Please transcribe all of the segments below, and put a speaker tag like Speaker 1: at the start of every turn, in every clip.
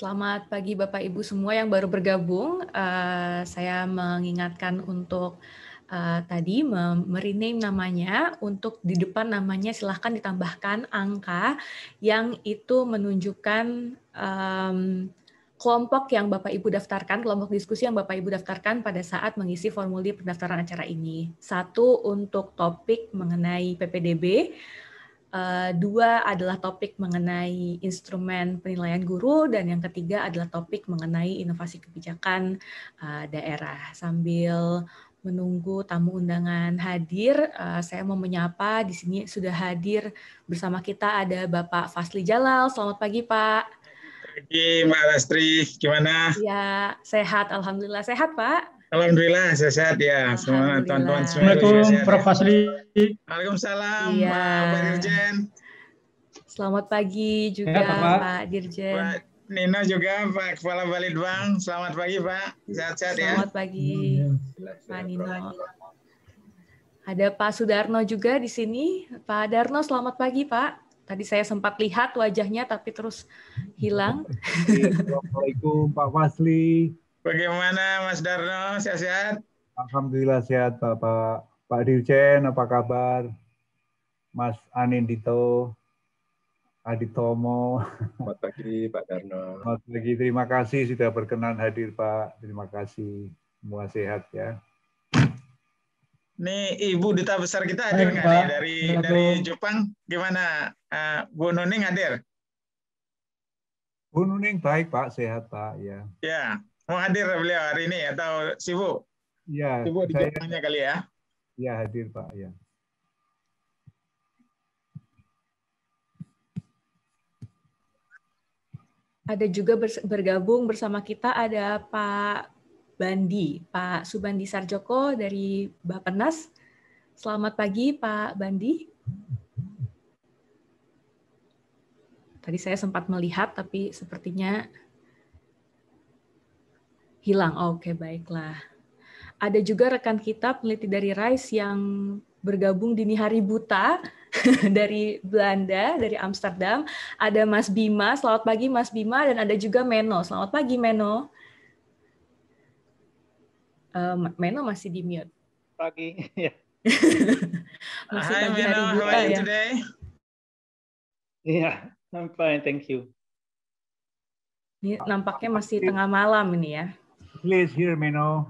Speaker 1: Selamat pagi Bapak Ibu semua yang baru bergabung. Saya mengingatkan untuk tadi merename namanya, untuk di depan namanya silahkan ditambahkan angka yang itu menunjukkan kelompok yang Bapak Ibu daftarkan, kelompok diskusi yang Bapak Ibu daftarkan pada saat mengisi formulir pendaftaran acara ini. 1 untuk topik mengenai PPDB, 2 adalah topik mengenai instrumen penilaian guru, dan yang ketiga adalah topik mengenai inovasi kebijakan daerah. Sambil menunggu tamu undangan hadir, saya mau menyapa di sini sudah hadir bersama kita ada Bapak Fasli Jalal. Selamat pagi, Pak.
Speaker 2: Pagi, Mbak Lastri. Gimana?
Speaker 1: Ya, sehat. Alhamdulillah. Sehat, Pak?
Speaker 2: Alhamdulillah, sehat ya. Semua teman-teman semua
Speaker 3: Assalamualaikum, Prof. Fasli.
Speaker 2: Waalaikumsalam,
Speaker 1: Iya.
Speaker 2: Pak Dirjen.
Speaker 1: Selamat pagi juga, Pak Dirjen.
Speaker 2: Pak Nino juga, Pak Kepala Balitbang. Selamat pagi, Pak. Sehat-sehat ya.
Speaker 1: Selamat pagi, Pak Nino. Ada Pak Sudarno juga di sini. Pak Darno, selamat pagi, Pak. Tadi saya sempat lihat wajahnya, tapi terus hilang.
Speaker 4: Assalamualaikum, Pak Fasli.
Speaker 2: Bagaimana, Mas Darno? Sehat-sehat?
Speaker 4: Alhamdulillah sehat, Bapak. Pak Dirjen, apa kabar? Mas Anindito, Aditomo.
Speaker 5: Selamat pagi, Pak Darno.
Speaker 4: Selamat pagi, terima kasih sudah berkenan hadir, Pak. Terima kasih. Semua sehat ya.
Speaker 2: Nih, Ibu Duta Besar kita hadir nggak nih dari Jepang? Gimana, Bu Nuning hadir?
Speaker 4: Bu Nuning baik, Pak. Sehat, Pak. Ya.
Speaker 2: Ya, mau hadir beliau hari ini atau sibuk?
Speaker 4: Ya,
Speaker 2: sibuk di Jepangnya kali ya?
Speaker 4: Ya, hadir, Pak. Ya.
Speaker 1: Ada juga bergabung bersama kita ada Pak Bandi, Pak Subandi Sarjoko dari Bappenas. Selamat pagi, Pak Bandi. Tadi saya sempat melihat, tapi sepertinya hilang. Oke, baiklah. Ada juga rekan kita peneliti dari RISE yang bergabung dini hari buta dari Belanda, dari Amsterdam. Ada Mas Bima, selamat pagi Mas Bima, dan ada juga Meno. Selamat pagi Meno. Meno masih di mute.
Speaker 3: Pagi, ya.
Speaker 1: Masih
Speaker 2: Hi,
Speaker 1: pagi
Speaker 2: Meno,
Speaker 1: hari buta
Speaker 2: how are you
Speaker 1: ya.
Speaker 2: today?
Speaker 3: Iya, I'm fine, thank you.
Speaker 1: Ini nampaknya masih tengah malam ini ya.
Speaker 4: Please hear Meno.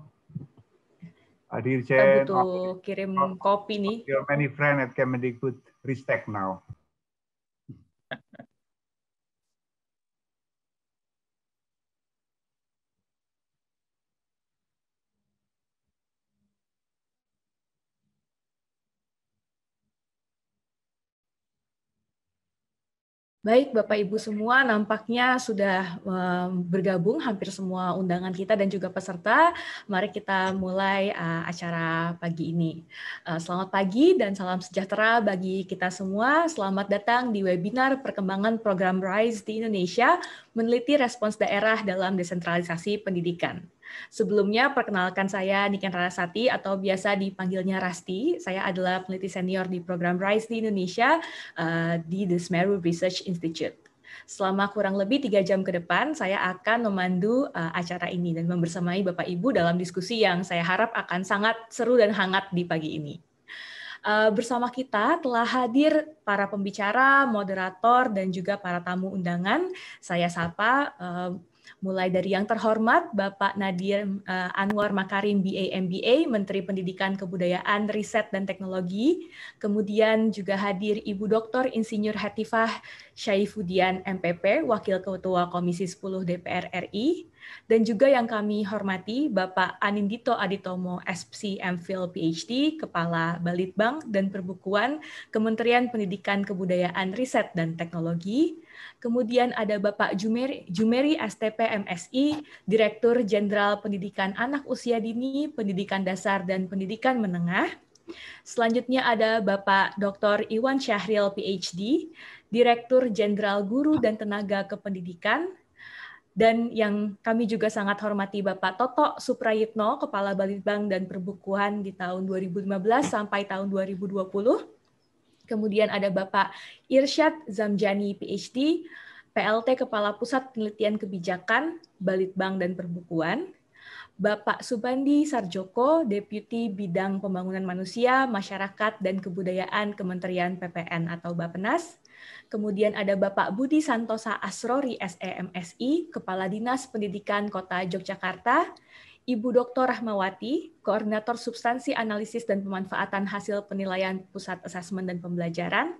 Speaker 4: Pak
Speaker 1: Kita
Speaker 4: Dirjen,
Speaker 1: butuh kirim kopi nih.
Speaker 4: your many friends at Kemendikbud Ristek now.
Speaker 1: Baik, Bapak Ibu semua, nampaknya sudah bergabung hampir semua undangan kita dan juga peserta. Mari kita mulai acara pagi ini. Selamat pagi dan salam sejahtera bagi kita semua. Selamat datang di webinar Perkembangan Program RISE di Indonesia, meneliti respons daerah dalam desentralisasi pendidikan. Sebelumnya, perkenalkan saya Niken Rarasati atau biasa dipanggilnya Rasti. Saya adalah peneliti senior di program RISE di Indonesia di The Semeru Research Institute. Selama kurang lebih 3 jam ke depan, saya akan memandu acara ini dan membersamai Bapak Ibu dalam diskusi yang saya harap akan sangat seru dan hangat di pagi ini. Bersama kita telah hadir para pembicara, moderator, dan juga para tamu undangan. Saya sapa mulai dari yang terhormat Bapak Nadir Anwar Makarim BA MBA, Menteri Pendidikan Kebudayaan, Riset dan Teknologi. Kemudian juga hadir Ibu Dr. Insinyur Hatifah Syaifudian MPP, Wakil Ketua Komisi 10 DPR RI. Dan juga yang kami hormati Bapak Anindito Aditomo SPC MPhil PhD, Kepala Balitbang dan Perbukuan Kementerian Pendidikan Kebudayaan, Riset dan Teknologi. Kemudian ada Bapak Jumeri STP MSI, Direktur Jenderal Pendidikan Anak Usia Dini, Pendidikan Dasar dan Pendidikan Menengah. Selanjutnya ada Bapak Dr. Iwan Syahril PhD, Direktur Jenderal Guru dan Tenaga Kependidikan. Dan yang kami juga sangat hormati Bapak Toto Suprayitno, Kepala Balitbang dan Perbukuan di tahun 2015 sampai tahun 2020. Kemudian ada Bapak Irsyad Zamjani PhD, PLT Kepala Pusat Penelitian Kebijakan, Balitbank dan Perbukuan, Bapak Subandi Sarjoko, Deputi Bidang Pembangunan Manusia, Masyarakat dan Kebudayaan Kementerian PPN atau Bappenas. Kemudian ada Bapak Budi Santosa Asrori, SEMSI, Kepala Dinas Pendidikan Kota Yogyakarta, Ibu Dr. Rahmawati, Koordinator Substansi Analisis dan Pemanfaatan Hasil Penilaian Pusat Asesmen dan Pembelajaran,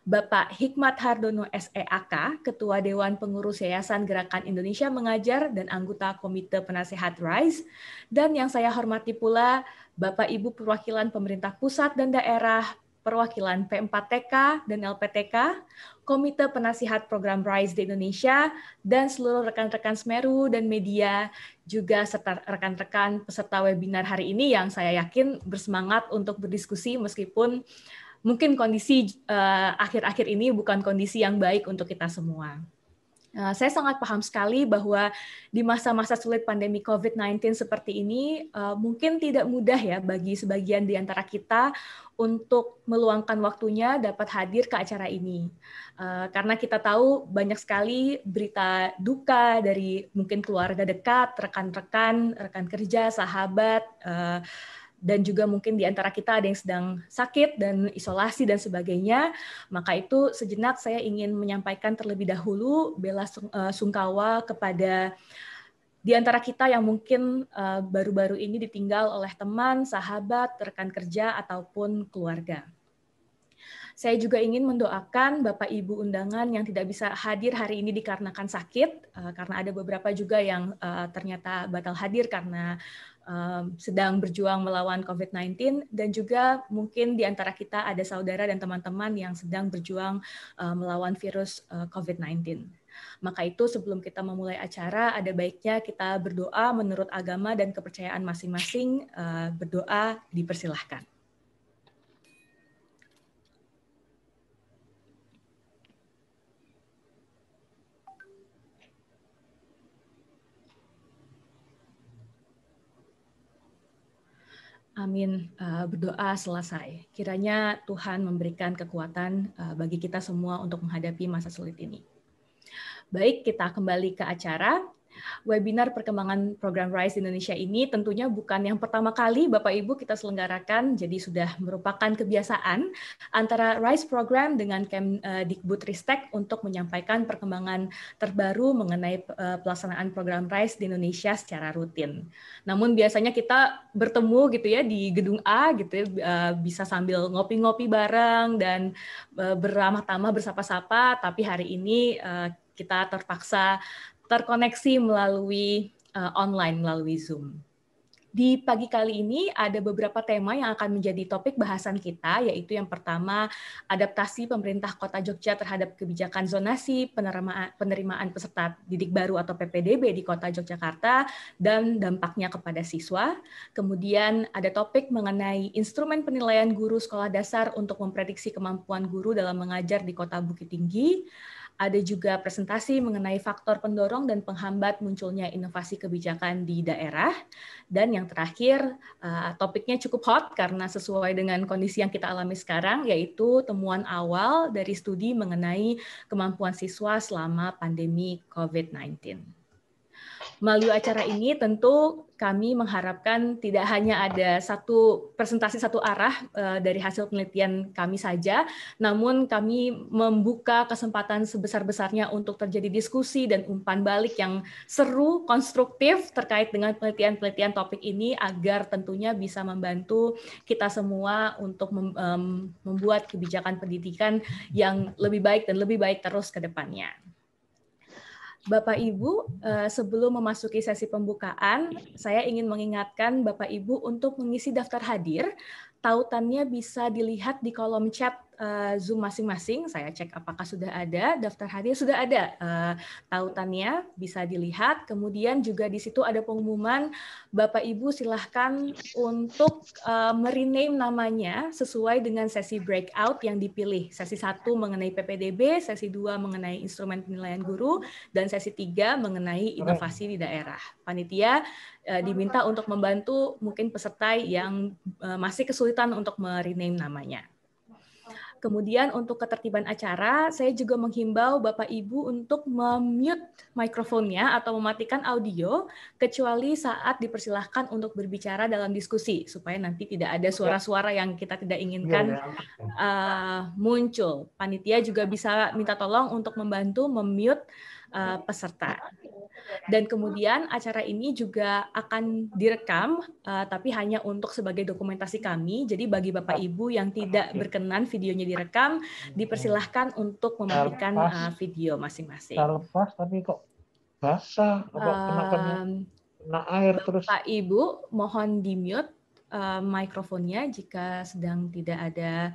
Speaker 1: Bapak Hikmat Hardono SEAK, Ketua Dewan Pengurus Yayasan Gerakan Indonesia Mengajar dan anggota Komite Penasehat RISE, dan yang saya hormati pula Bapak Ibu perwakilan pemerintah pusat dan daerah, perwakilan P4TK dan LPTK, Komite Penasihat Program RISE di Indonesia, dan seluruh rekan-rekan Semeru dan media, juga serta rekan-rekan peserta webinar hari ini yang saya yakin bersemangat untuk berdiskusi meskipun mungkin kondisi akhir-akhir ini bukan kondisi yang baik untuk kita semua. Saya sangat paham sekali bahwa di masa-masa sulit pandemi COVID-19 seperti ini, mungkin tidak mudah ya bagi sebagian di antara kita untuk meluangkan waktunya dapat hadir ke acara ini. Karena kita tahu banyak sekali berita duka dari mungkin keluarga dekat, rekan-rekan, rekan kerja, sahabat, dan juga mungkin di antara kita ada yang sedang sakit dan isolasi dan sebagainya, maka itu sejenak saya ingin menyampaikan terlebih dahulu bela sungkawa kepada di antara kita yang mungkin baru-baru ini ditinggal oleh teman, sahabat, rekan kerja, ataupun keluarga. Saya juga ingin mendoakan Bapak Ibu undangan yang tidak bisa hadir hari ini dikarenakan sakit, karena ada beberapa juga yang ternyata batal hadir karena sedang berjuang melawan COVID-19, dan juga mungkin di antara kita ada saudara dan teman-teman yang sedang berjuang melawan virus COVID-19. Maka itu sebelum kita memulai acara, ada baiknya kita berdoa menurut agama dan kepercayaan masing-masing. Berdoa dipersilahkan. Amin. Berdoa selesai. Kiranya Tuhan memberikan kekuatan bagi kita semua untuk menghadapi masa sulit ini. Baik, kita kembali ke acara. Webinar perkembangan program RISE Indonesia ini tentunya bukan yang pertama kali Bapak Ibu kita selenggarakan, jadi sudah merupakan kebiasaan antara RISE program dengan Kemdikbudristek untuk menyampaikan perkembangan terbaru mengenai pelaksanaan program RISE di Indonesia secara rutin. Namun biasanya kita bertemu gitu ya di gedung A gitu ya, bisa sambil ngopi-ngopi bareng dan beramah tamah bersapa-sapa, tapi hari ini kita terpaksa terkoneksi melalui online, melalui Zoom. Di pagi kali ini ada beberapa tema yang akan menjadi topik bahasan kita, yaitu yang pertama, adaptasi pemerintah Kota Jogja terhadap kebijakan zonasi penerimaan peserta didik baru atau PPDB di Kota Yogyakarta dan dampaknya kepada siswa. Kemudian ada topik mengenai instrumen penilaian guru sekolah dasar untuk memprediksi kemampuan guru dalam mengajar di Kota Bukit Tinggi. Ada juga presentasi mengenai faktor pendorong dan penghambat munculnya inovasi kebijakan di daerah. Dan yang terakhir, topiknya cukup hot karena sesuai dengan kondisi yang kita alami sekarang, yaitu temuan awal dari studi mengenai kemampuan siswa selama pandemi COVID-19. Melalui acara ini tentu kami mengharapkan tidak hanya ada satu presentasi satu arah dari hasil penelitian kami saja, namun kami membuka kesempatan sebesar-besarnya untuk terjadi diskusi dan umpan balik yang seru, konstruktif terkait dengan penelitian-penelitian topik ini agar tentunya bisa membantu kita semua untuk membuat kebijakan pendidikan yang lebih baik dan lebih baik terus ke depannya. Bapak Ibu, sebelum memasuki sesi pembukaan, saya ingin mengingatkan Bapak Ibu untuk mengisi daftar hadir. Tautannya bisa dilihat di kolom chat Zoom masing-masing. Saya cek apakah sudah ada daftar hadir, sudah ada tautannya, bisa dilihat. Kemudian juga di situ ada pengumuman, Bapak Ibu silahkan untuk merename namanya sesuai dengan sesi breakout yang dipilih. Sesi 1 mengenai PPDB, sesi 2 mengenai instrumen penilaian guru, dan sesi 3 mengenai inovasi di daerah. Panitia diminta untuk membantu mungkin peserta yang masih kesulitan untuk merename namanya. Kemudian untuk ketertiban acara, saya juga menghimbau Bapak Ibu untuk mute mikrofonnya atau mematikan audio, kecuali saat dipersilahkan untuk berbicara dalam diskusi, supaya nanti tidak ada suara-suara yang kita tidak inginkan muncul. Panitia juga bisa minta tolong untuk membantu memute peserta. Dan kemudian acara ini juga akan direkam, tapi hanya untuk sebagai dokumentasi kami. Jadi bagi Bapak Ibu yang tidak berkenan videonya direkam, dipersilahkan untuk mematikan video masing-masing.
Speaker 6: Lepas tapi kok basah, kena air terus.
Speaker 1: Bapak Ibu, mohon di-mute mikrofonnya jika sedang tidak ada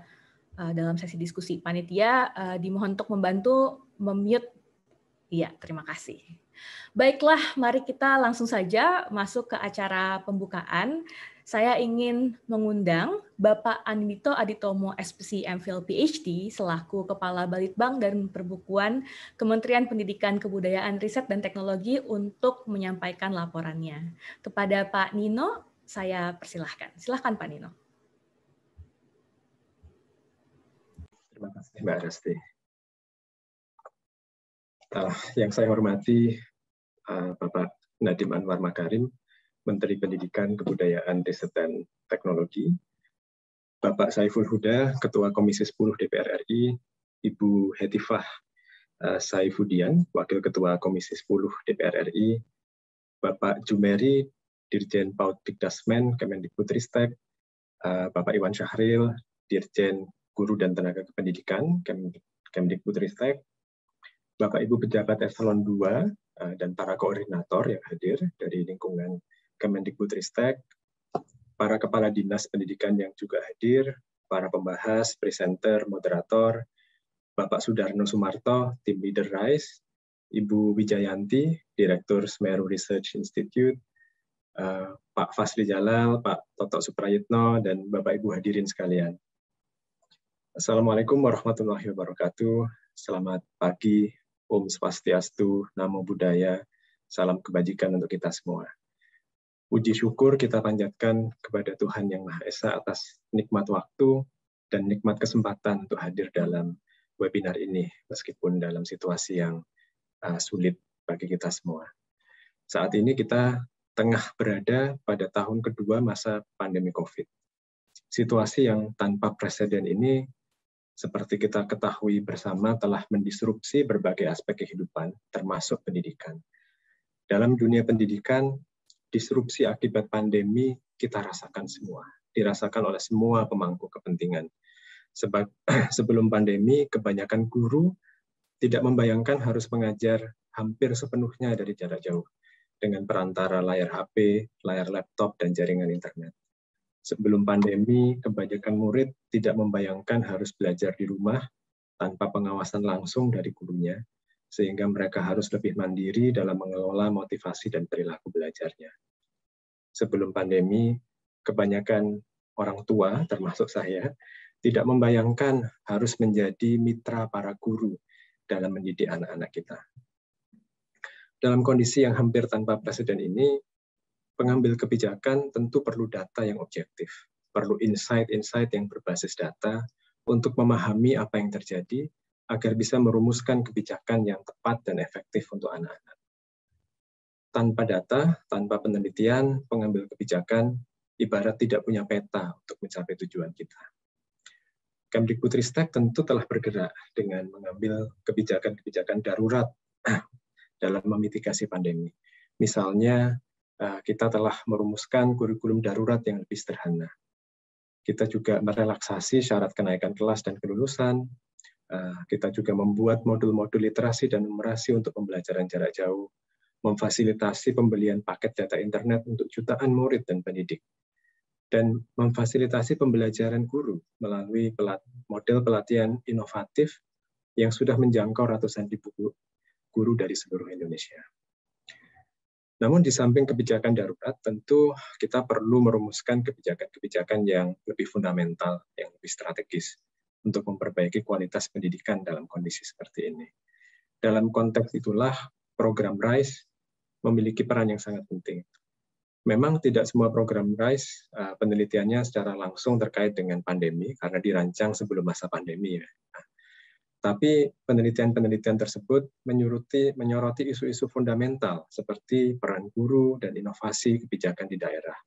Speaker 1: dalam sesi diskusi. Panitia dimohon untuk membantu memute. Iya, terima kasih. Baiklah, mari kita langsung saja masuk ke acara pembukaan. Saya ingin mengundang Bapak Anindito Aditomo, SPC MPhil PhD, selaku Kepala Balitbank dan Perbukuan Kementerian Pendidikan, Kebudayaan, Riset, dan Teknologi untuk menyampaikan laporannya. Kepada Pak Nino, saya persilahkan. Silahkan Pak Nino.
Speaker 5: Terima kasih Mbak Resti. Yang saya hormati Bapak Nadiem Anwar Makarim, Menteri Pendidikan, Kebudayaan, Riset, dan Teknologi, Bapak Saiful Huda, Ketua Komisi 10 DPR RI, Ibu Hetifah Saifudian, Wakil Ketua Komisi 10 DPR RI, Bapak Jumeri, Dirjen Paut Dikdasmen, Kemendikbudristek, Bapak Iwan Syahril, Dirjen Guru dan Tenaga Kependidikan, Kemdikbudristek, Bapak Ibu pejabat eselon 2 dan para koordinator yang hadir dari lingkungan Kemendikbudristek, para kepala dinas pendidikan yang juga hadir, para pembahas, presenter, moderator, Bapak Sudarno Sumarto, Tim Leader RISE, Ibu Wijayanti, Direktur Semeru Research Institute, Pak Fasli Jalal, Pak Toto Suprayitno, dan Bapak Ibu hadirin sekalian. Assalamualaikum warahmatullahi wabarakatuh. Selamat pagi, Om Swastiastu, Namo Buddhaya, salam kebajikan untuk kita semua. Puji syukur kita panjatkan kepada Tuhan Yang Maha Esa atas nikmat waktu dan nikmat kesempatan untuk hadir dalam webinar ini, meskipun dalam situasi yang sulit bagi kita semua. Saat ini kita tengah berada pada tahun kedua masa pandemi COVID. Situasi yang tanpa preseden ini, seperti kita ketahui bersama, telah mendisrupsi berbagai aspek kehidupan, termasuk pendidikan. Dalam dunia pendidikan, disrupsi akibat pandemi kita rasakan semua, dirasakan oleh semua pemangku kepentingan. Sebelum pandemi, kebanyakan guru tidak membayangkan harus mengajar hampir sepenuhnya dari jarak jauh, dengan perantara layar HP, layar laptop, dan jaringan internet. Sebelum pandemi, kebanyakan murid tidak membayangkan harus belajar di rumah tanpa pengawasan langsung dari gurunya, sehingga mereka harus lebih mandiri dalam mengelola motivasi dan perilaku belajarnya. Sebelum pandemi, kebanyakan orang tua, termasuk saya, tidak membayangkan harus menjadi mitra para guru dalam mendidik anak-anak kita. Dalam kondisi yang hampir tanpa preseden ini, pengambil kebijakan tentu perlu data yang objektif, perlu insight-insight yang berbasis data untuk memahami apa yang terjadi agar bisa merumuskan kebijakan yang tepat dan efektif untuk anak-anak. Tanpa data, tanpa penelitian, pengambil kebijakan ibarat tidak punya peta untuk mencapai tujuan kita. Kemdikbudristek tentu telah bergerak dengan mengambil kebijakan-kebijakan darurat dalam memitigasi pandemi. Misalnya, kita telah merumuskan kurikulum darurat yang lebih sederhana. Kita juga merelaksasi syarat kenaikan kelas dan kelulusan. Kita juga membuat modul-modul literasi dan numerasi untuk pembelajaran jarak jauh, memfasilitasi pembelian paket data internet untuk jutaan murid dan pendidik, dan memfasilitasi pembelajaran guru melalui model pelatihan inovatif yang sudah menjangkau ratusan ribu guru dari seluruh Indonesia. Namun di samping kebijakan darurat, tentu kita perlu merumuskan kebijakan-kebijakan yang lebih fundamental, yang lebih strategis untuk memperbaiki kualitas pendidikan dalam kondisi seperti ini. Dalam konteks itulah, program RISE memiliki peran yang sangat penting. Memang tidak semua program RISE penelitiannya secara langsung terkait dengan pandemi karena dirancang sebelum masa pandemi. Tapi penelitian-penelitian tersebut menyoroti isu-isu fundamental seperti peran guru dan inovasi kebijakan di daerah.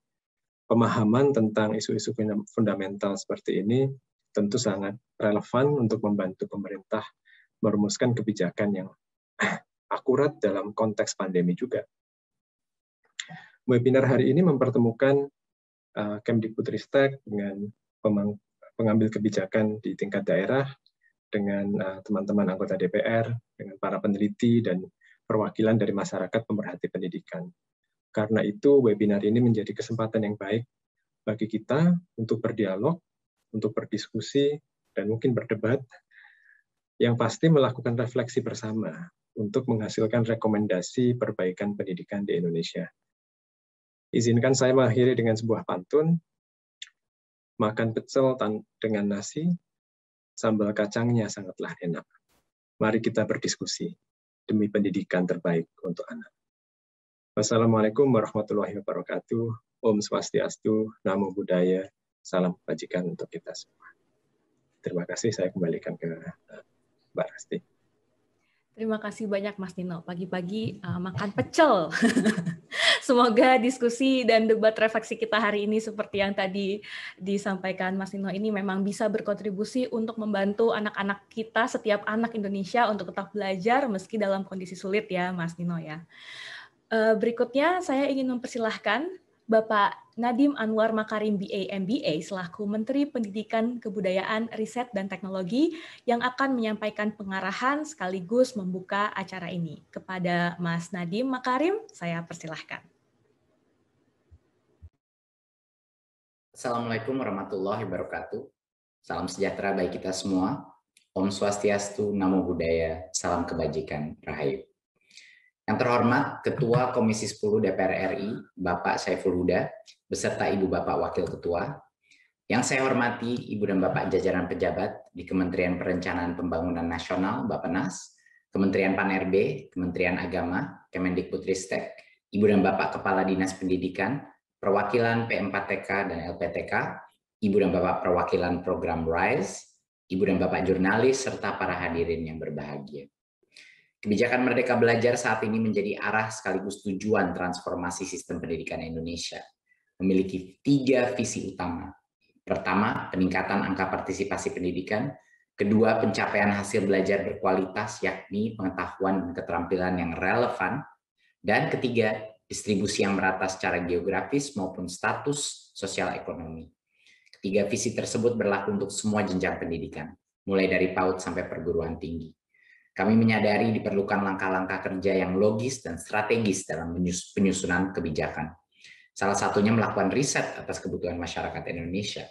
Speaker 5: Pemahaman tentang isu-isu fundamental seperti ini tentu sangat relevan untuk membantu pemerintah merumuskan kebijakan yang akurat dalam konteks pandemi juga. Webinar hari ini mempertemukan Kemdikbudristek dengan pengambil kebijakan di tingkat daerah, dengan teman-teman anggota DPR, dengan para peneliti, dan perwakilan dari masyarakat pemerhati pendidikan. Karena itu, webinar ini menjadi kesempatan yang baik bagi kita untuk berdialog, untuk berdiskusi, dan mungkin berdebat, yang pasti melakukan refleksi bersama untuk menghasilkan rekomendasi perbaikan pendidikan di Indonesia. Izinkan saya mengakhiri dengan sebuah pantun, makan pecel dengan nasi, sambal kacangnya sangatlah enak. Mari kita berdiskusi demi pendidikan terbaik untuk anak. Wassalamualaikum warahmatullahi wabarakatuh. Om Swastiastu, Namo Buddhaya, salam kebajikan untuk kita semua. Terima kasih, saya kembalikan ke Mbak Rasti.
Speaker 1: Terima kasih banyak Mas Nino. Pagi-pagi makan pecel. Semoga diskusi dan debat refleksi kita hari ini seperti yang tadi disampaikan Mas Nino ini memang bisa berkontribusi untuk membantu anak-anak kita, setiap anak Indonesia untuk tetap belajar meski dalam kondisi sulit ya Mas Nino ya. Berikutnya saya ingin mempersilahkan Bapak Nadiem Anwar Makarim BA MBA selaku Menteri Pendidikan, Kebudayaan, Riset, dan Teknologi yang akan menyampaikan pengarahan sekaligus membuka acara ini. Kepada Mas Nadiem Makarim, saya persilahkan.
Speaker 7: Assalamualaikum warahmatullahi wabarakatuh. Salam sejahtera bagi kita semua. Om Swastiastu, Namo Buddhaya, salam kebajikan, Rahayu. Yang terhormat Ketua Komisi 10 DPR RI, Bapak Saiful Huda, beserta Ibu Bapak Wakil Ketua. Yang saya hormati Ibu dan Bapak jajaran pejabat di Kementerian Perencanaan Pembangunan Nasional, Bappenas, Kementerian Pan-RB, Kementerian Agama, Kemendikbudristek, Ibu dan Bapak Kepala Dinas Pendidikan, perwakilan P4TK dan LPTK, Ibu dan Bapak perwakilan program RISE, Ibu dan Bapak jurnalis, serta para hadirin yang berbahagia. Kebijakan Merdeka Belajar saat ini menjadi arah sekaligus tujuan transformasi sistem pendidikan Indonesia. Memiliki 3 visi utama. Pertama, peningkatan angka partisipasi pendidikan. Kedua, pencapaian hasil belajar berkualitas, yakni pengetahuan dan keterampilan yang relevan. Dan ketiga, distribusi yang merata secara geografis maupun status sosial ekonomi. Ketiga visi tersebut berlaku untuk semua jenjang pendidikan, mulai dari PAUD sampai perguruan tinggi. Kami menyadari diperlukan langkah-langkah kerja yang logis dan strategis dalam penyusunan kebijakan. Salah satunya melakukan riset atas kebutuhan masyarakat Indonesia.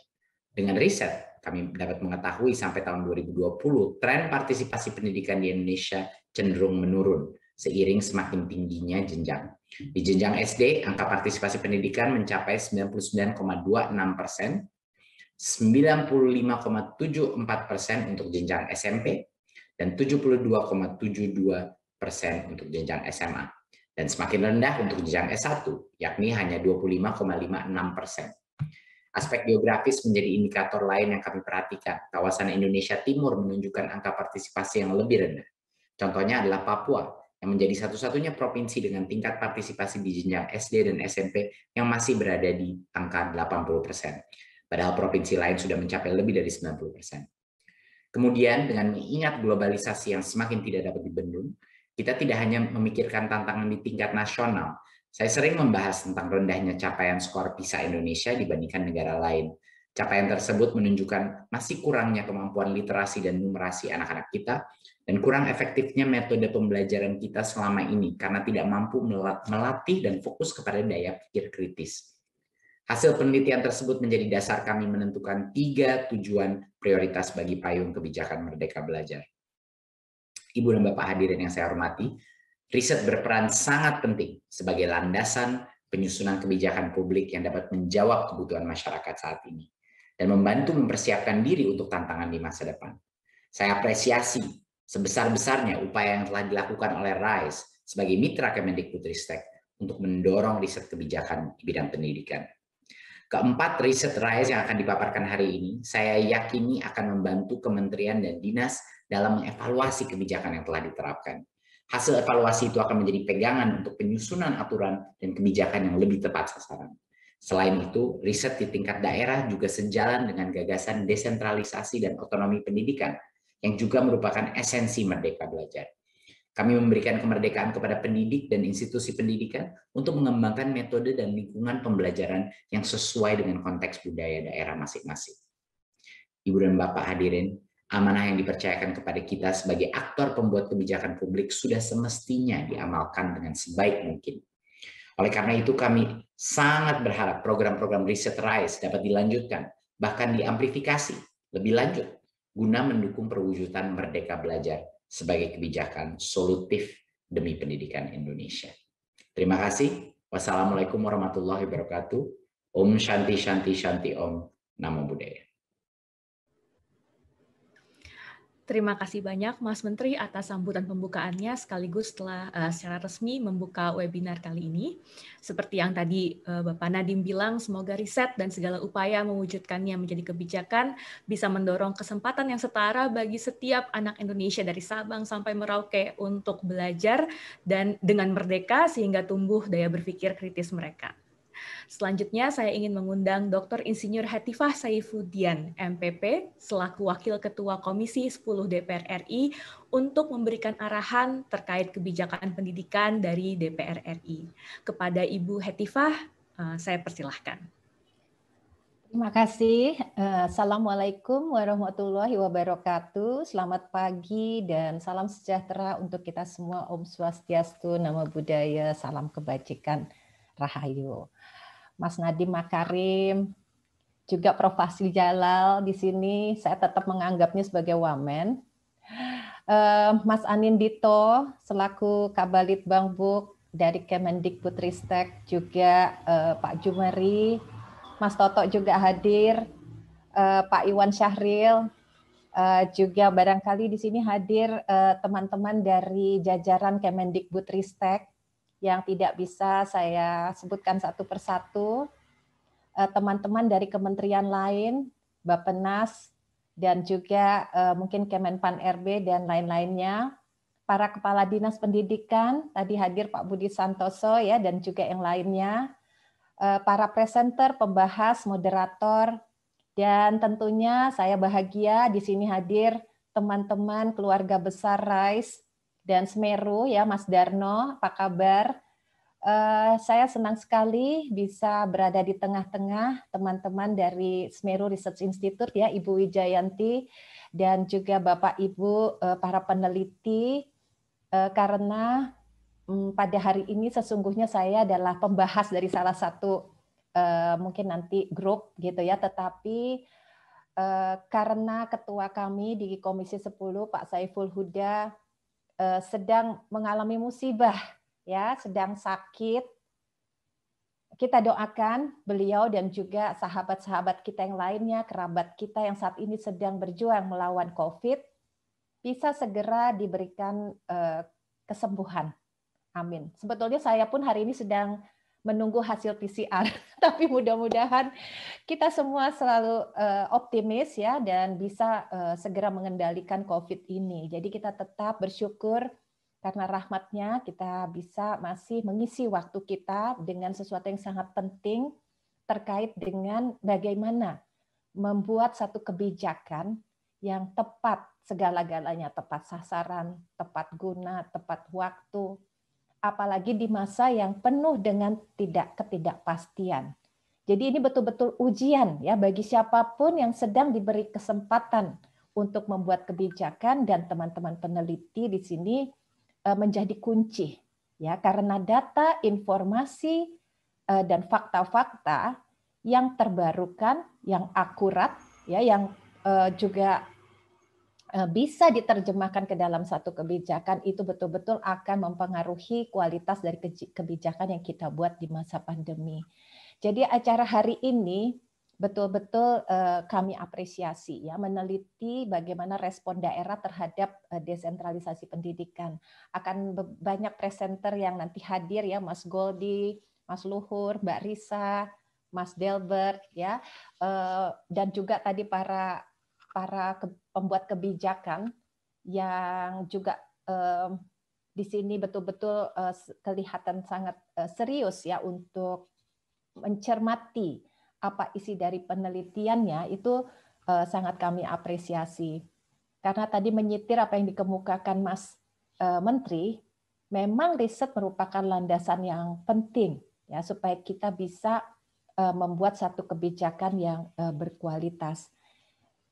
Speaker 7: Dengan riset, kami dapat mengetahui sampai tahun 2020, tren partisipasi pendidikan di Indonesia cenderung menurun, seiring semakin tingginya jenjang. Di jenjang SD, angka partisipasi pendidikan mencapai 99,26%, 95,74% untuk jenjang SMP, dan 72,72% untuk jenjang SMA. Dan semakin rendah untuk jenjang S1, yakni hanya 25,56%. Aspek geografis menjadi indikator lain yang kami perhatikan. Kawasan Indonesia Timur menunjukkan angka partisipasi yang lebih rendah. Contohnya adalah Papua, yang menjadi satu-satunya provinsi dengan tingkat partisipasi di jenjang SD dan SMP yang masih berada di angka 80%. Padahal provinsi lain sudah mencapai lebih dari 90%. Kemudian dengan mengingat globalisasi yang semakin tidak dapat dibendung, kita tidak hanya memikirkan tantangan di tingkat nasional. Saya sering membahas tentang rendahnya capaian skor PISA Indonesia dibandingkan negara lain. Capaian tersebut menunjukkan masih kurangnya kemampuan literasi dan numerasi anak-anak kita, dan kurang efektifnya metode pembelajaran kita selama ini karena tidak mampu melatih dan fokus kepada daya pikir kritis. Hasil penelitian tersebut menjadi dasar kami menentukan 3 tujuan prioritas bagi payung kebijakan Merdeka Belajar. Ibu dan Bapak hadirin yang saya hormati, riset berperan sangat penting sebagai landasan penyusunan kebijakan publik yang dapat menjawab kebutuhan masyarakat saat ini dan membantu mempersiapkan diri untuk tantangan di masa depan. Saya apresiasi sebesar-besarnya upaya yang telah dilakukan oleh RISE sebagai mitra Kemendikbudristek untuk mendorong riset kebijakan di bidang pendidikan. Keempat, riset RISE yang akan dipaparkan hari ini, saya yakini akan membantu kementerian dan dinas dalam mengevaluasi kebijakan yang telah diterapkan. Hasil evaluasi itu akan menjadi pegangan untuk penyusunan aturan dan kebijakan yang lebih tepat sasaran. Selain itu, riset di tingkat daerah juga sejalan dengan gagasan desentralisasi dan otonomi pendidikan, yang juga merupakan esensi Merdeka Belajar. Kami memberikan kemerdekaan kepada pendidik dan institusi pendidikan untuk mengembangkan metode dan lingkungan pembelajaran yang sesuai dengan konteks budaya daerah masing-masing. Ibu dan Bapak hadirin, amanah yang dipercayakan kepada kita sebagai aktor pembuat kebijakan publik sudah semestinya diamalkan dengan sebaik mungkin. Oleh karena itu, kami sangat berharap program-program riset RISE dapat dilanjutkan, bahkan diamplifikasi lebih lanjut, guna mendukung perwujudan Merdeka Belajar sebagai kebijakan solutif demi pendidikan Indonesia. Terima kasih. Wassalamualaikum warahmatullahi wabarakatuh. Om Shanti Shanti Shanti Om. Namo Buddhaya.
Speaker 1: Terima kasih banyak Mas Menteri atas sambutan pembukaannya sekaligus telah secara resmi membuka webinar kali ini. Seperti yang tadi Bapak Nadiem bilang, semoga riset dan segala upaya mewujudkannya menjadi kebijakan bisa mendorong kesempatan yang setara bagi setiap anak Indonesia dari Sabang sampai Merauke untuk belajar dan dengan merdeka sehingga tumbuh daya berpikir kritis mereka. Selanjutnya saya ingin mengundang Dr. Insinyur Hetifah Saifuddin, MPP, selaku Wakil Ketua Komisi 10 DPR RI untuk memberikan arahan terkait kebijakan pendidikan dari DPR RI. Kepada Ibu Hetifah, saya persilahkan.
Speaker 8: Terima kasih. Assalamualaikum warahmatullahi wabarakatuh. Selamat pagi dan salam sejahtera untuk kita semua. Om Swastiastu, Namo Buddhaya, salam kebajikan, Rahayu. Mas Nadiem Makarim, juga Prof. Fazil Jalal di sini, saya tetap menganggapnya sebagai wamen. Mas Anindito, selaku Kabalitbang Buk dari Kemendikbudristek, juga Pak Jumeri, Mas Toto juga hadir, Pak Iwan Syahril, juga barangkali di sini hadir teman-teman dari jajaran Kemendikbudristek, yang tidak bisa saya sebutkan satu persatu, teman-teman dari kementerian lain, Bappenas, dan juga mungkin Kemenpan RB dan lain-lainnya, para kepala dinas pendidikan, tadi hadir Pak Budi Santoso ya, dan juga yang lainnya, para presenter, pembahas, moderator, dan tentunya saya bahagia di sini hadir teman-teman keluarga besar RISE dan Semeru ya, Mas Darno, apa kabar? Saya senang sekali bisa berada di tengah-tengah teman-teman dari Semeru Research Institute ya, Ibu Wijayanti dan juga Bapak Ibu para peneliti, karena pada hari ini sesungguhnya saya adalah pembahas dari salah satu mungkin nanti grup gitu ya, tetapi karena ketua kami di Komisi 10 Pak Saiful Huda sedang mengalami musibah, ya, sedang sakit. Kita doakan beliau dan juga sahabat-sahabat kita yang lainnya, kerabat kita yang saat ini sedang berjuang melawan COVID, bisa segera diberikan kesembuhan. Amin. Sebetulnya saya pun hari ini sedang menunggu hasil PCR, tapi mudah-mudahan kita semua selalu optimis ya dan bisa segera mengendalikan COVID ini. Jadi kita tetap bersyukur karena rahmatnya kita bisa masih mengisi waktu kita dengan sesuatu yang sangat penting terkait dengan bagaimana membuat satu kebijakan yang tepat segala-galanya, tepat sasaran, tepat guna, tepat waktu, apalagi di masa yang penuh dengan ketidakpastian. Jadi ini betul-betul ujian ya bagi siapapun yang sedang diberi kesempatan untuk membuat kebijakan, dan teman-teman peneliti di sini menjadi kunci ya, karena data, informasi dan fakta-fakta yang terbarukan, yang akurat ya, yang juga bisa diterjemahkan ke dalam satu kebijakan, itu betul-betul akan mempengaruhi kualitas dari kebijakan yang kita buat di masa pandemi. Jadi acara hari ini betul-betul kami apresiasi ya, meneliti bagaimana respon daerah terhadap desentralisasi pendidikan. Akan banyak presenter yang nanti hadir ya, Mas Goldi, Mas Luhur, Mbak Risa, Mas Delbert ya, dan juga tadi para pembuat kebijakan yang juga di sini betul-betul kelihatan sangat serius ya untuk mencermati apa isi dari penelitiannya, itu sangat kami apresiasi. Karena tadi menyitir apa yang dikemukakan Mas Menteri, memang riset merupakan landasan yang penting ya supaya kita bisa membuat satu kebijakan yang berkualitas.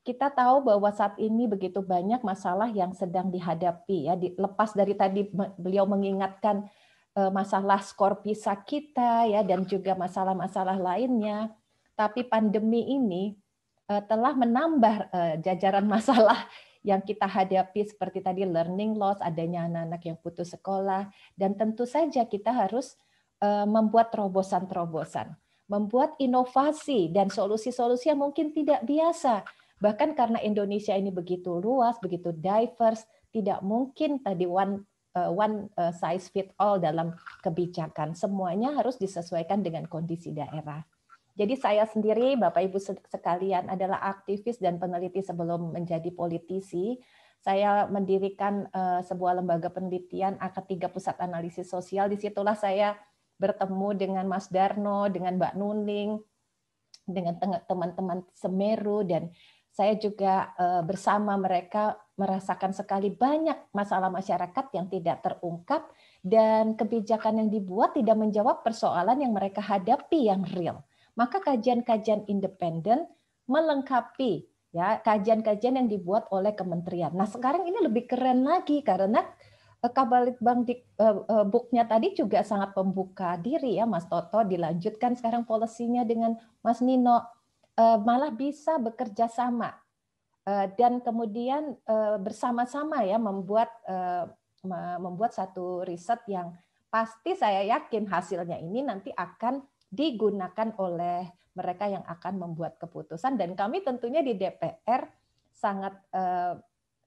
Speaker 8: Kita tahu bahwa saat ini begitu banyak masalah yang sedang dihadapi ya, lepas dari tadi beliau mengingatkan masalah skor PISA kita ya, dan juga masalah-masalah lainnya, tapi pandemi ini telah menambah jajaran masalah yang kita hadapi seperti tadi learning loss, adanya anak-anak yang putus sekolah, dan tentu saja kita harus membuat terobosan-terobosan, membuat inovasi dan solusi-solusi yang mungkin tidak biasa. Bahkan karena Indonesia ini begitu luas, begitu diverse, tidak mungkin tadi one size fit all dalam kebijakan. Semuanya harus disesuaikan dengan kondisi daerah. Jadi saya sendiri, Bapak Ibu sekalian, adalah aktivis dan peneliti sebelum menjadi politisi. Saya mendirikan sebuah lembaga penelitian AK3 Pusat Analisis Sosial. Disitulah saya bertemu dengan Mas Darno, dengan Mbak Nuning, dengan teman-teman Semeru, dan saya juga bersama mereka merasakan sekali banyak masalah masyarakat yang tidak terungkap dan kebijakan yang dibuat tidak menjawab persoalan yang mereka hadapi yang real. Maka kajian-kajian independen melengkapi ya kajian-kajian yang dibuat oleh kementerian. Nah, sekarang ini lebih keren lagi karena Kabalitbangdikbuknya tadi juga sangat membuka diri ya, Mas Toto, dilanjutkan sekarang polisinya dengan Mas Nino, malah bisa bekerja sama dan kemudian bersama-sama ya membuat satu riset yang pasti saya yakin hasilnya ini nanti akan digunakan oleh mereka yang akan membuat keputusan, dan kami tentunya di DPR sangat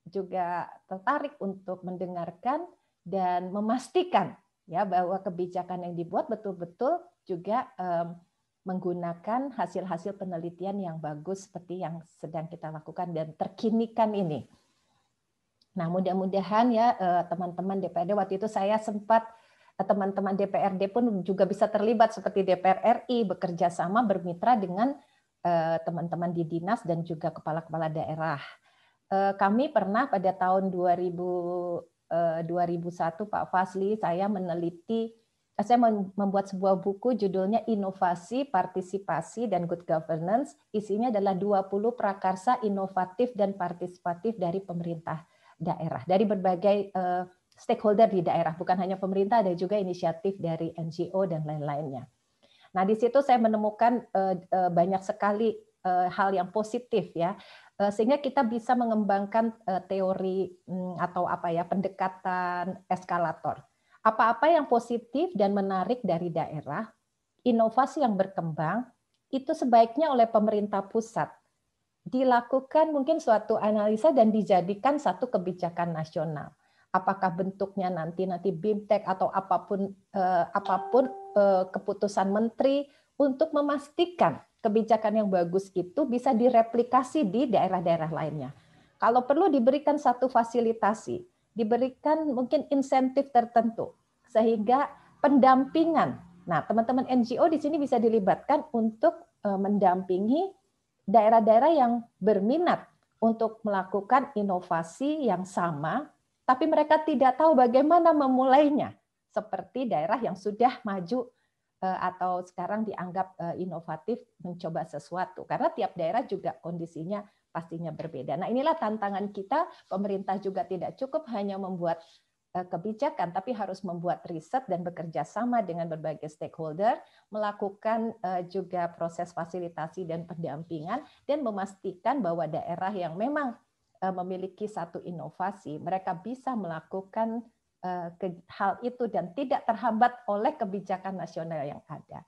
Speaker 8: juga tertarik untuk mendengarkan dan memastikan ya bahwa kebijakan yang dibuat betul-betul juga menggunakan hasil-hasil penelitian yang bagus seperti yang sedang kita lakukan dan terkinikan ini. Nah, mudah-mudahan ya teman-teman DPRD, waktu itu saya sempat teman-teman DPRD pun juga bisa terlibat seperti DPR RI, bekerja sama bermitra dengan teman-teman di dinas dan juga kepala-kepala daerah. Kami pernah pada tahun 2001 Pak Fazli, saya membuat sebuah buku judulnya Inovasi, Partisipasi, dan Good Governance. Isinya adalah 20 prakarsa inovatif dan partisipatif dari pemerintah daerah, dari berbagai stakeholder di daerah, bukan hanya pemerintah, ada juga inisiatif dari NGO dan lain-lainnya. Nah, di situ saya menemukan banyak sekali hal yang positif ya, sehingga kita bisa mengembangkan teori atau pendekatan eskalator. Apa-apa yang positif dan menarik dari daerah, inovasi yang berkembang, itu sebaiknya oleh pemerintah pusat dilakukan mungkin suatu analisa dan dijadikan satu kebijakan nasional. Apakah bentuknya nanti BIMTEK atau apapun keputusan menteri untuk memastikan kebijakan yang bagus itu bisa direplikasi di daerah-daerah lainnya. Kalau perlu diberikan satu fasilitasi, diberikan mungkin insentif tertentu sehingga pendampingan. Nah, teman-teman NGO di sini bisa dilibatkan untuk mendampingi daerah-daerah yang berminat untuk melakukan inovasi yang sama, tapi mereka tidak tahu bagaimana memulainya. Seperti daerah yang sudah maju atau sekarang dianggap inovatif mencoba sesuatu. Karena tiap daerah juga kondisinya pastinya berbeda. Nah, inilah tantangan kita. Pemerintah juga tidak cukup hanya membuat kebijakan, tapi harus membuat riset dan bekerja sama dengan berbagai stakeholder, melakukan juga proses fasilitasi dan pendampingan, dan memastikan bahwa daerah yang memang memiliki satu inovasi, mereka bisa melakukan hal itu dan tidak terhambat oleh kebijakan nasional yang ada.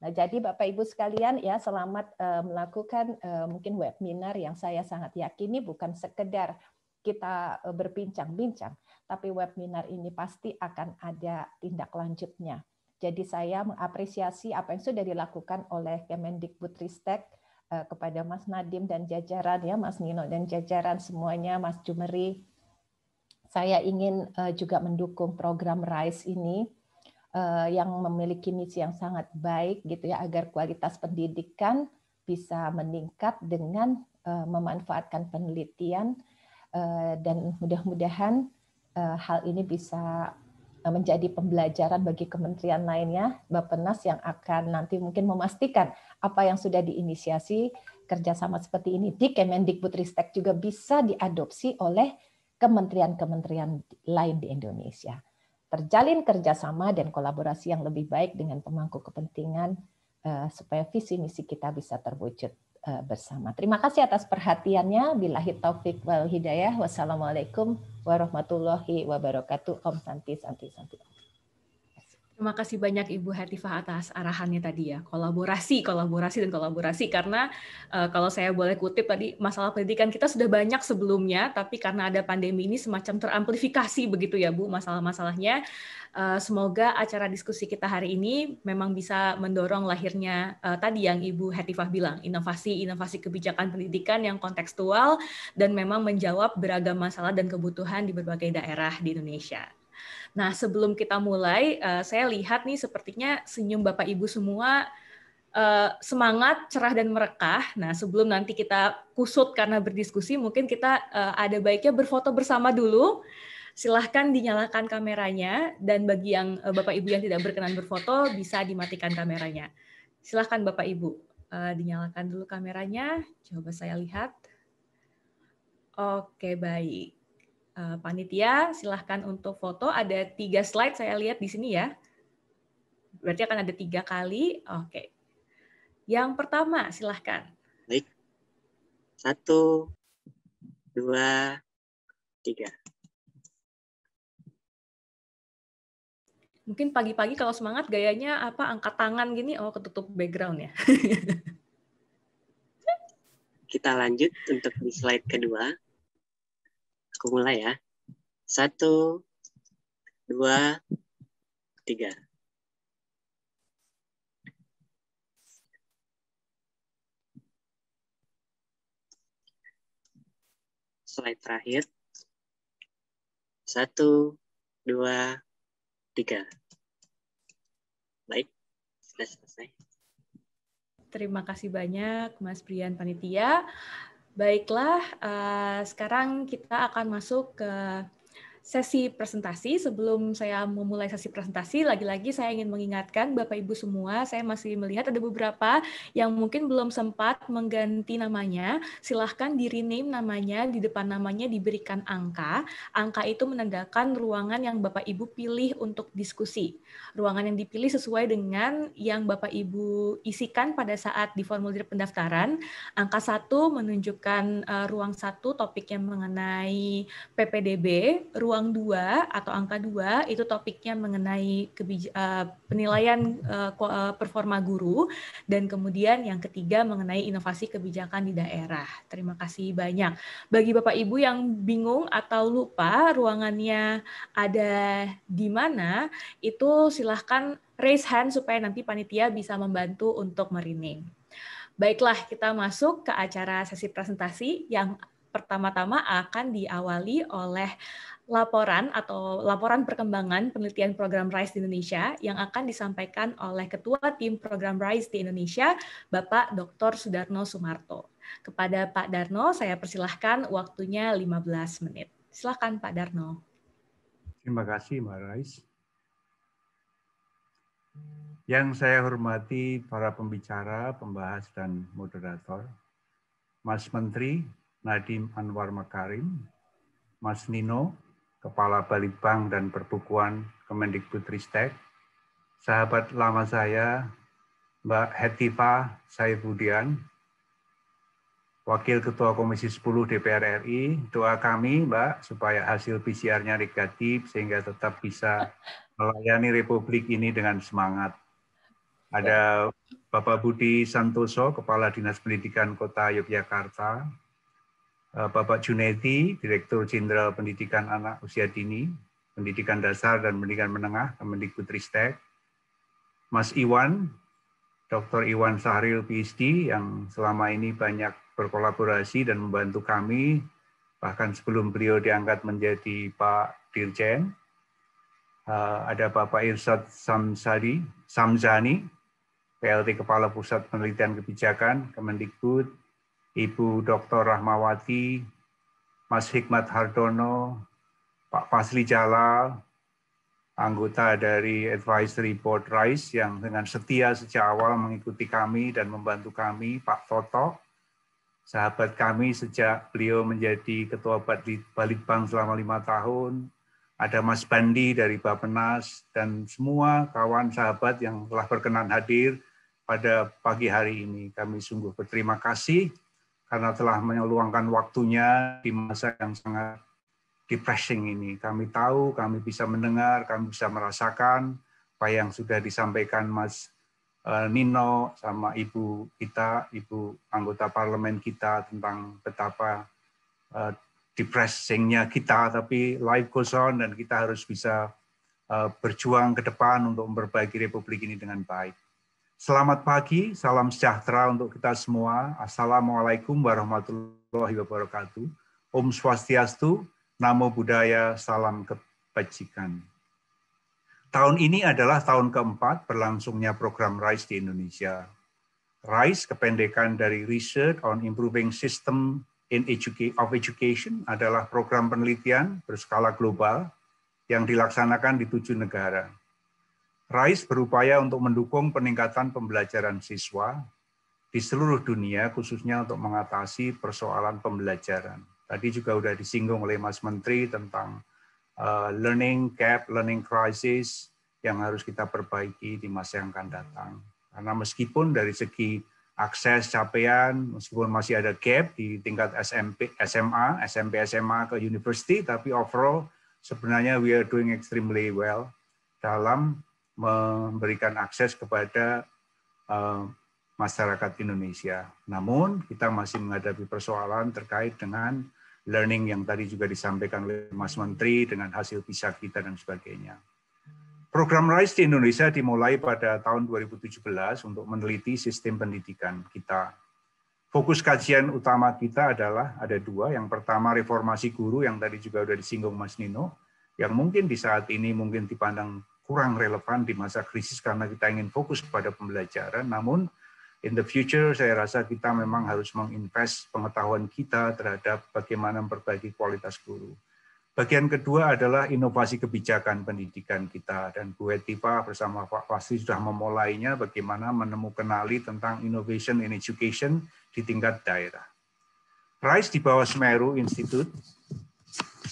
Speaker 8: Nah, jadi Bapak Ibu sekalian ya, selamat melakukan mungkin webinar yang saya sangat yakini bukan sekedar kita berbincang-bincang, tapi webinar ini pasti akan ada tindak lanjutnya. Jadi saya mengapresiasi apa yang sudah dilakukan oleh Kemendikbudristek kepada Mas Nadiem dan jajaran ya, Mas Nino dan jajaran semuanya, Mas Jumeri. Saya ingin juga mendukung program RISE ini yang memiliki misi yang sangat baik gitu ya, agar kualitas pendidikan bisa meningkat dengan memanfaatkan penelitian, dan mudah-mudahan hal ini bisa menjadi pembelajaran bagi kementerian lainnya, Bappenas yang akan nanti mungkin memastikan apa yang sudah diinisiasi kerjasama seperti ini di Kemendikbudristek juga bisa diadopsi oleh kementerian-kementerian lain di Indonesia. Terjalin kerjasama dan kolaborasi yang lebih baik dengan pemangku kepentingan supaya visi misi kita bisa terwujud bersama. Terima kasih atas perhatiannya. Billahi taufik wal hidayah. Wassalamualaikum warahmatullahi wabarakatuh. Om Santi Santi Santi.
Speaker 1: Terima kasih banyak Ibu Hetifah atas arahannya tadi ya, kolaborasi dan kolaborasi, karena kalau saya boleh kutip tadi, masalah pendidikan kita sudah banyak sebelumnya, tapi karena ada pandemi ini semacam teramplifikasi begitu ya Bu masalah-masalahnya. Semoga acara diskusi kita hari ini memang bisa mendorong lahirnya tadi yang Ibu Hetifah bilang, inovasi kebijakan pendidikan yang kontekstual dan memang menjawab beragam masalah dan kebutuhan di berbagai daerah di Indonesia. Nah, sebelum kita mulai, saya lihat nih sepertinya senyum Bapak Ibu semua semangat, cerah, dan merekah. Nah, sebelum nanti kita kusut karena berdiskusi, mungkin kita ada baiknya berfoto bersama dulu. Silahkan dinyalakan kameranya, dan bagi yang Bapak Ibu yang tidak berkenan berfoto, bisa dimatikan kameranya. Silahkan Bapak Ibu, dinyalakan dulu kameranya. Coba saya lihat. Oke, baik. Panitia, silahkan untuk foto. Ada 3 slide saya lihat di sini ya. Berarti akan ada 3 kali. Oke. Yang pertama, silahkan.
Speaker 9: Baik. 1, 2, 3.
Speaker 1: Mungkin pagi-pagi kalau semangat gayanya apa, angkat tangan gini, oh ketutup background ya.
Speaker 9: Kita lanjut untuk di slide kedua. Aku mulai ya. 1, 2, 3. Slide terakhir. 1, 2, 3. Baik, sudah selesai.
Speaker 1: Terima kasih banyak Mas Brian Panitia. Baiklah, sekarang kita akan masuk ke sesi presentasi. Sebelum saya memulai sesi presentasi, lagi-lagi saya ingin mengingatkan Bapak Ibu semua, saya masih melihat ada beberapa yang mungkin belum sempat mengganti namanya. Silahkan di-rename namanya, di depan namanya diberikan angka. Angka itu menandakan ruangan yang Bapak Ibu pilih untuk diskusi. Ruangan yang dipilih sesuai dengan yang Bapak Ibu isikan pada saat di formulir pendaftaran. Angka 1 menunjukkan ruang 1 topiknya mengenai PPDB, ruang 2 atau angka 2 itu topiknya mengenai penilaian performa guru, dan kemudian yang ketiga mengenai inovasi kebijakan di daerah. Terima kasih banyak. Bagi Bapak Ibu yang bingung atau lupa ruangannya ada di mana, itu silahkan raise hand supaya nanti panitia bisa membantu untuk merename. Baiklah, kita masuk ke acara sesi presentasi yang pertama-tama akan diawali oleh laporan perkembangan penelitian program RISE di Indonesia yang akan disampaikan oleh Ketua Tim Program RISE di Indonesia, Bapak Dr. Sudarno Sumarto. Kepada Pak Darno, saya persilahkan waktunya 15 menit. Silakan Pak Darno.
Speaker 4: Terima kasih Mbak Rais. Yang saya hormati para pembicara, pembahas, dan moderator, Mas Menteri Nadiem Anwar Makarim, Mas Nino, Kepala Balitbank dan Perbukuan Kemendikbudristek, sahabat lama saya, Mbak Hetifah Saifudian, Wakil Ketua Komisi 10 DPR RI, doa kami, Mbak, supaya hasil PCR-nya negatif sehingga tetap bisa melayani Republik ini dengan semangat. Ada Bapak Budi Santoso, Kepala Dinas Pendidikan Kota Yogyakarta. Bapak Junedi, Direktur Jenderal Pendidikan Anak Usia Dini, Pendidikan Dasar dan Pendidikan Menengah, Kemendikbudristek. Mas Iwan, Dr. Iwan Sahril PhD, yang selama ini banyak berkolaborasi dan membantu kami, bahkan sebelum beliau diangkat menjadi Pak Dirjen. Ada Bapak Irsyad Samzani, PLT Kepala Pusat Penelitian Kebijakan, Kemendikbud, Ibu Dr. Rahmawati, Mas Hikmat Hardono, Pak Fasli Jalal, anggota dari Advisory Board RISE yang dengan setia sejak awal mengikuti kami dan membantu kami, Pak Toto, sahabat kami sejak beliau menjadi Ketua Balitbang selama 5 tahun, ada Mas Bandi dari Bappenas, dan semua kawan sahabat yang telah berkenan hadir pada pagi hari ini. Kami sungguh berterima kasih karena telah meluangkan waktunya di masa yang sangat depressing ini. Kami tahu, kami bisa mendengar, kami bisa merasakan apa yang sudah disampaikan Mas Nino sama Ibu kita, Ibu anggota parlemen kita tentang betapa depressingnya kita, tapi life goes on dan kita harus bisa berjuang ke depan untuk memperbaiki Republik ini dengan baik. Selamat pagi, salam sejahtera untuk kita semua. Assalamualaikum warahmatullahi wabarakatuh. Om Swastiastu, Namo Buddhaya, salam kebajikan. Tahun ini adalah tahun keempat berlangsungnya program RISE di Indonesia. RISE, kependekan dari Research on Improving System of Education, adalah program penelitian berskala global yang dilaksanakan di 7 negara. RISE berupaya untuk mendukung peningkatan pembelajaran siswa di seluruh dunia, khususnya untuk mengatasi persoalan pembelajaran. Tadi juga sudah disinggung oleh Mas Menteri tentang learning gap, learning crisis yang harus kita perbaiki di masa yang akan datang. Karena meskipun dari segi akses capaian, meskipun masih ada gap di tingkat SMP, SMA ke university, tapi overall sebenarnya we are doing extremely well dalam memberikan akses kepada masyarakat Indonesia. Namun kita masih menghadapi persoalan terkait dengan learning yang tadi juga disampaikan oleh Mas Menteri dengan hasil PISA kita dan sebagainya. Program RISE di Indonesia dimulai pada tahun 2017 untuk meneliti sistem pendidikan kita. Fokus kajian utama kita adalah ada 2. Yang pertama reformasi guru yang tadi juga sudah disinggung Mas Nino, yang mungkin di saat ini mungkin dipandang kurang relevan di masa krisis karena kita ingin fokus kepada pembelajaran. Namun in the future saya rasa kita memang harus menginvest pengetahuan kita terhadap bagaimana memperbaiki kualitas guru. Bagian kedua adalah inovasi kebijakan pendidikan kita, dan Bu Hetipa bersama Pak Fasli sudah memulainya bagaimana menemukan tentang innovation in education di tingkat daerah. RISE di bawah Semeru Institute,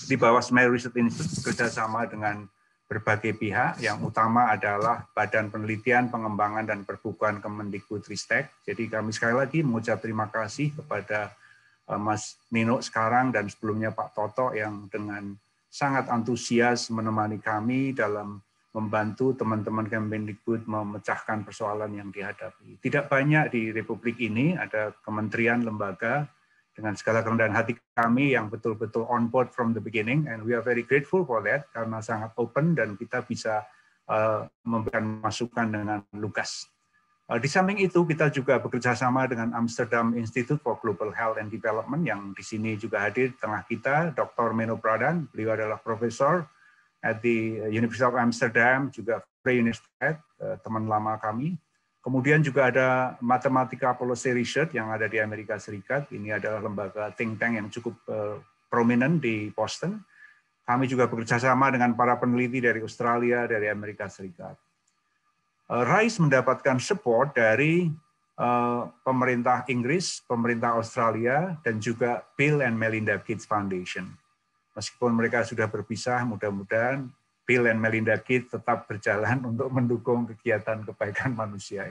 Speaker 4: di bawah Semeru Research Institute bekerjasama dengan berbagai pihak, yang utama adalah Badan Penelitian, Pengembangan, dan Perbukuan Kemendikbudristek. Jadi kami sekali lagi mengucap terima kasih kepada Mas Nino sekarang dan sebelumnya Pak Toto yang dengan sangat antusias menemani kami dalam membantu teman-teman Kemendikbud memecahkan persoalan yang dihadapi. Tidak banyak di Republik ini ada kementerian, lembaga, dengan segala kerendahan hati kami yang betul-betul on board from the beginning, and we are very grateful for that, karena sangat open dan kita bisa memberikan masukan dengan lugas. Di samping itu, kita juga bekerja sama dengan Amsterdam Institute for Global Health and Development, yang di sini juga hadir di tengah kita, Dr. Menno Pradhan, beliau adalah profesor at the University of Amsterdam, juga Vrije Universiteit, teman lama kami. Kemudian juga ada Mathematica Policy Research yang ada di Amerika Serikat. Ini adalah lembaga think tank yang cukup prominent di Boston. Kami juga bekerja sama dengan para peneliti dari Australia, dari Amerika Serikat. RISE mendapatkan support dari pemerintah Inggris, pemerintah Australia, dan juga Bill and Melinda Gates Foundation. Meskipun mereka sudah berpisah, mudah-mudahan Bill and Melinda Gates tetap berjalan untuk mendukung kegiatan kebaikan manusia.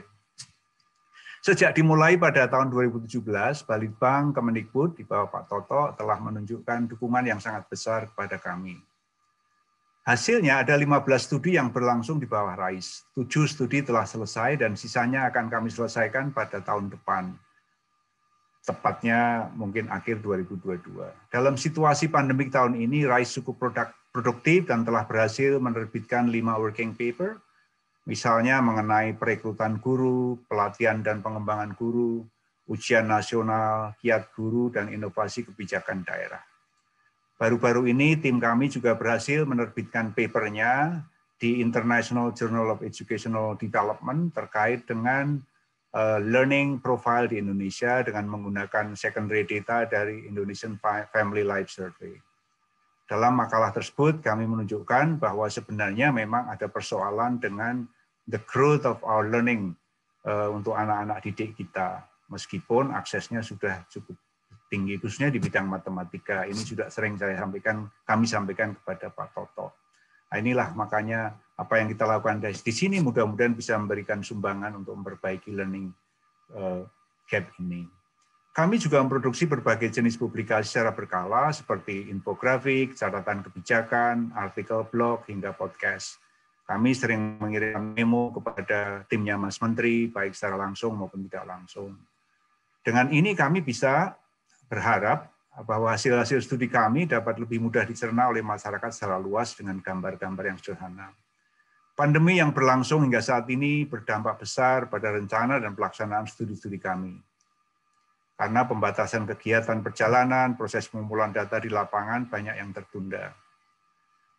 Speaker 4: Sejak dimulai pada tahun 2017, Balitbang Kemendikbud di bawah Pak Toto telah menunjukkan dukungan yang sangat besar kepada kami. Hasilnya ada 15 studi yang berlangsung di bawah RISE. 7 studi telah selesai dan sisanya akan kami selesaikan pada tahun depan. Tepatnya mungkin akhir 2022. Dalam situasi pandemik tahun ini, RISE cukup produktif dan telah berhasil menerbitkan 5 working paper, misalnya mengenai perekrutan guru, pelatihan dan pengembangan guru, ujian nasional, kiat guru, dan inovasi kebijakan daerah. Baru-baru ini tim kami juga berhasil menerbitkan papernya di International Journal of Educational Development terkait dengan learning profile di Indonesia dengan menggunakan secondary data dari Indonesian Family Life Survey. Dalam makalah tersebut kami menunjukkan bahwa sebenarnya memang ada persoalan dengan the growth of our learning untuk anak-anak didik kita, meskipun aksesnya sudah cukup tinggi, khususnya di bidang matematika. Ini juga sering kami sampaikan kepada Pak Toto. Nah, inilah makanya apa yang kita lakukan di sini mudah-mudahan bisa memberikan sumbangan untuk memperbaiki learning gap ini. Kami juga memproduksi berbagai jenis publikasi secara berkala seperti infografik, catatan kebijakan, artikel blog, hingga podcast. Kami sering mengirim memo kepada timnya Mas Menteri, baik secara langsung maupun tidak langsung. Dengan ini kami bisa berharap bahwa hasil-hasil studi kami dapat lebih mudah dicerna oleh masyarakat secara luas dengan gambar-gambar yang sederhana. Pandemi yang berlangsung hingga saat ini berdampak besar pada rencana dan pelaksanaan studi-studi kami. Karena pembatasan kegiatan perjalanan, proses pengumpulan data di lapangan banyak yang tertunda.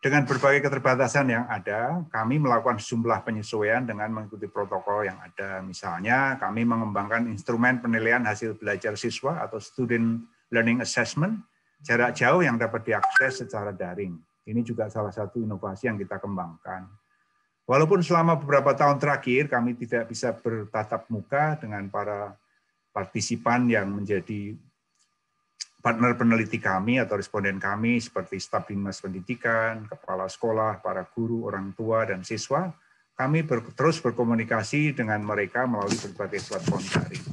Speaker 4: Dengan berbagai keterbatasan yang ada, kami melakukan sejumlah penyesuaian dengan mengikuti protokol yang ada. Misalnya, kami mengembangkan instrumen penilaian hasil belajar siswa atau student learning assessment jarak jauh yang dapat diakses secara daring. Ini juga salah satu inovasi yang kita kembangkan. Walaupun selama beberapa tahun terakhir kami tidak bisa bertatap muka dengan para partisipan yang menjadi partner peneliti kami atau responden kami seperti staf dinas pendidikan, kepala sekolah, para guru, orang tua, dan siswa, kami terus berkomunikasi dengan mereka melalui berbagai platform daring.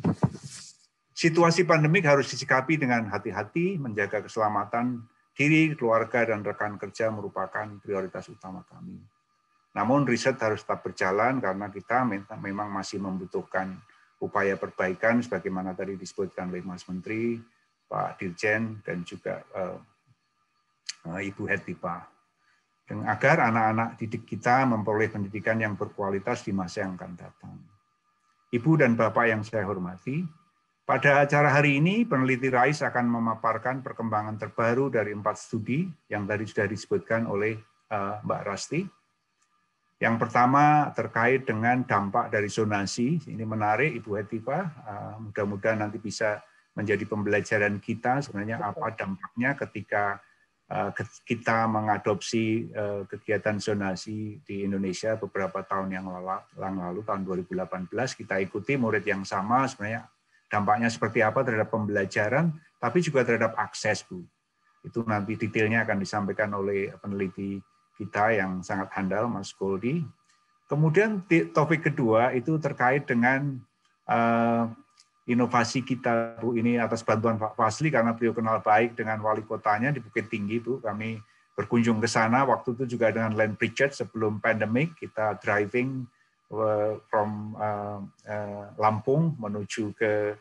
Speaker 4: Situasi pandemik harus disikapi dengan hati-hati, menjaga keselamatan diri, keluarga, dan rekan kerja merupakan prioritas utama kami. Namun riset harus tetap berjalan karena kita memang masih membutuhkan upaya perbaikan sebagaimana tadi disebutkan oleh Mas Menteri, Pak Dirjen, dan juga Ibu Hetipa. Dan agar anak-anak didik kita memperoleh pendidikan yang berkualitas di masa yang akan datang. Ibu dan Bapak yang saya hormati, pada acara hari ini peneliti RISE akan memaparkan perkembangan terbaru dari 4 studi yang tadi sudah disebutkan oleh Mbak Rasti. Yang pertama terkait dengan dampak dari zonasi. Ini menarik Ibu Hetipa, mudah-mudahan nanti bisa menjadi pembelajaran kita sebenarnya apa dampaknya ketika kita mengadopsi kegiatan zonasi di Indonesia beberapa tahun yang lalu, tahun 2018, kita ikuti murid yang sama, sebenarnya dampaknya seperti apa terhadap pembelajaran, tapi juga terhadap akses, Bu. Itu nanti detailnya akan disampaikan oleh peneliti kita yang sangat handal, Mas Goldi. Kemudian topik kedua itu terkait dengan inovasi kita, Bu, ini atas bantuan Pak Fasli karena beliau kenal baik dengan wali kotanya di Bukit Tinggi, Bu. Kami berkunjung ke sana waktu itu juga dengan Len Pritchard sebelum pandemik, kita driving from Lampung menuju ke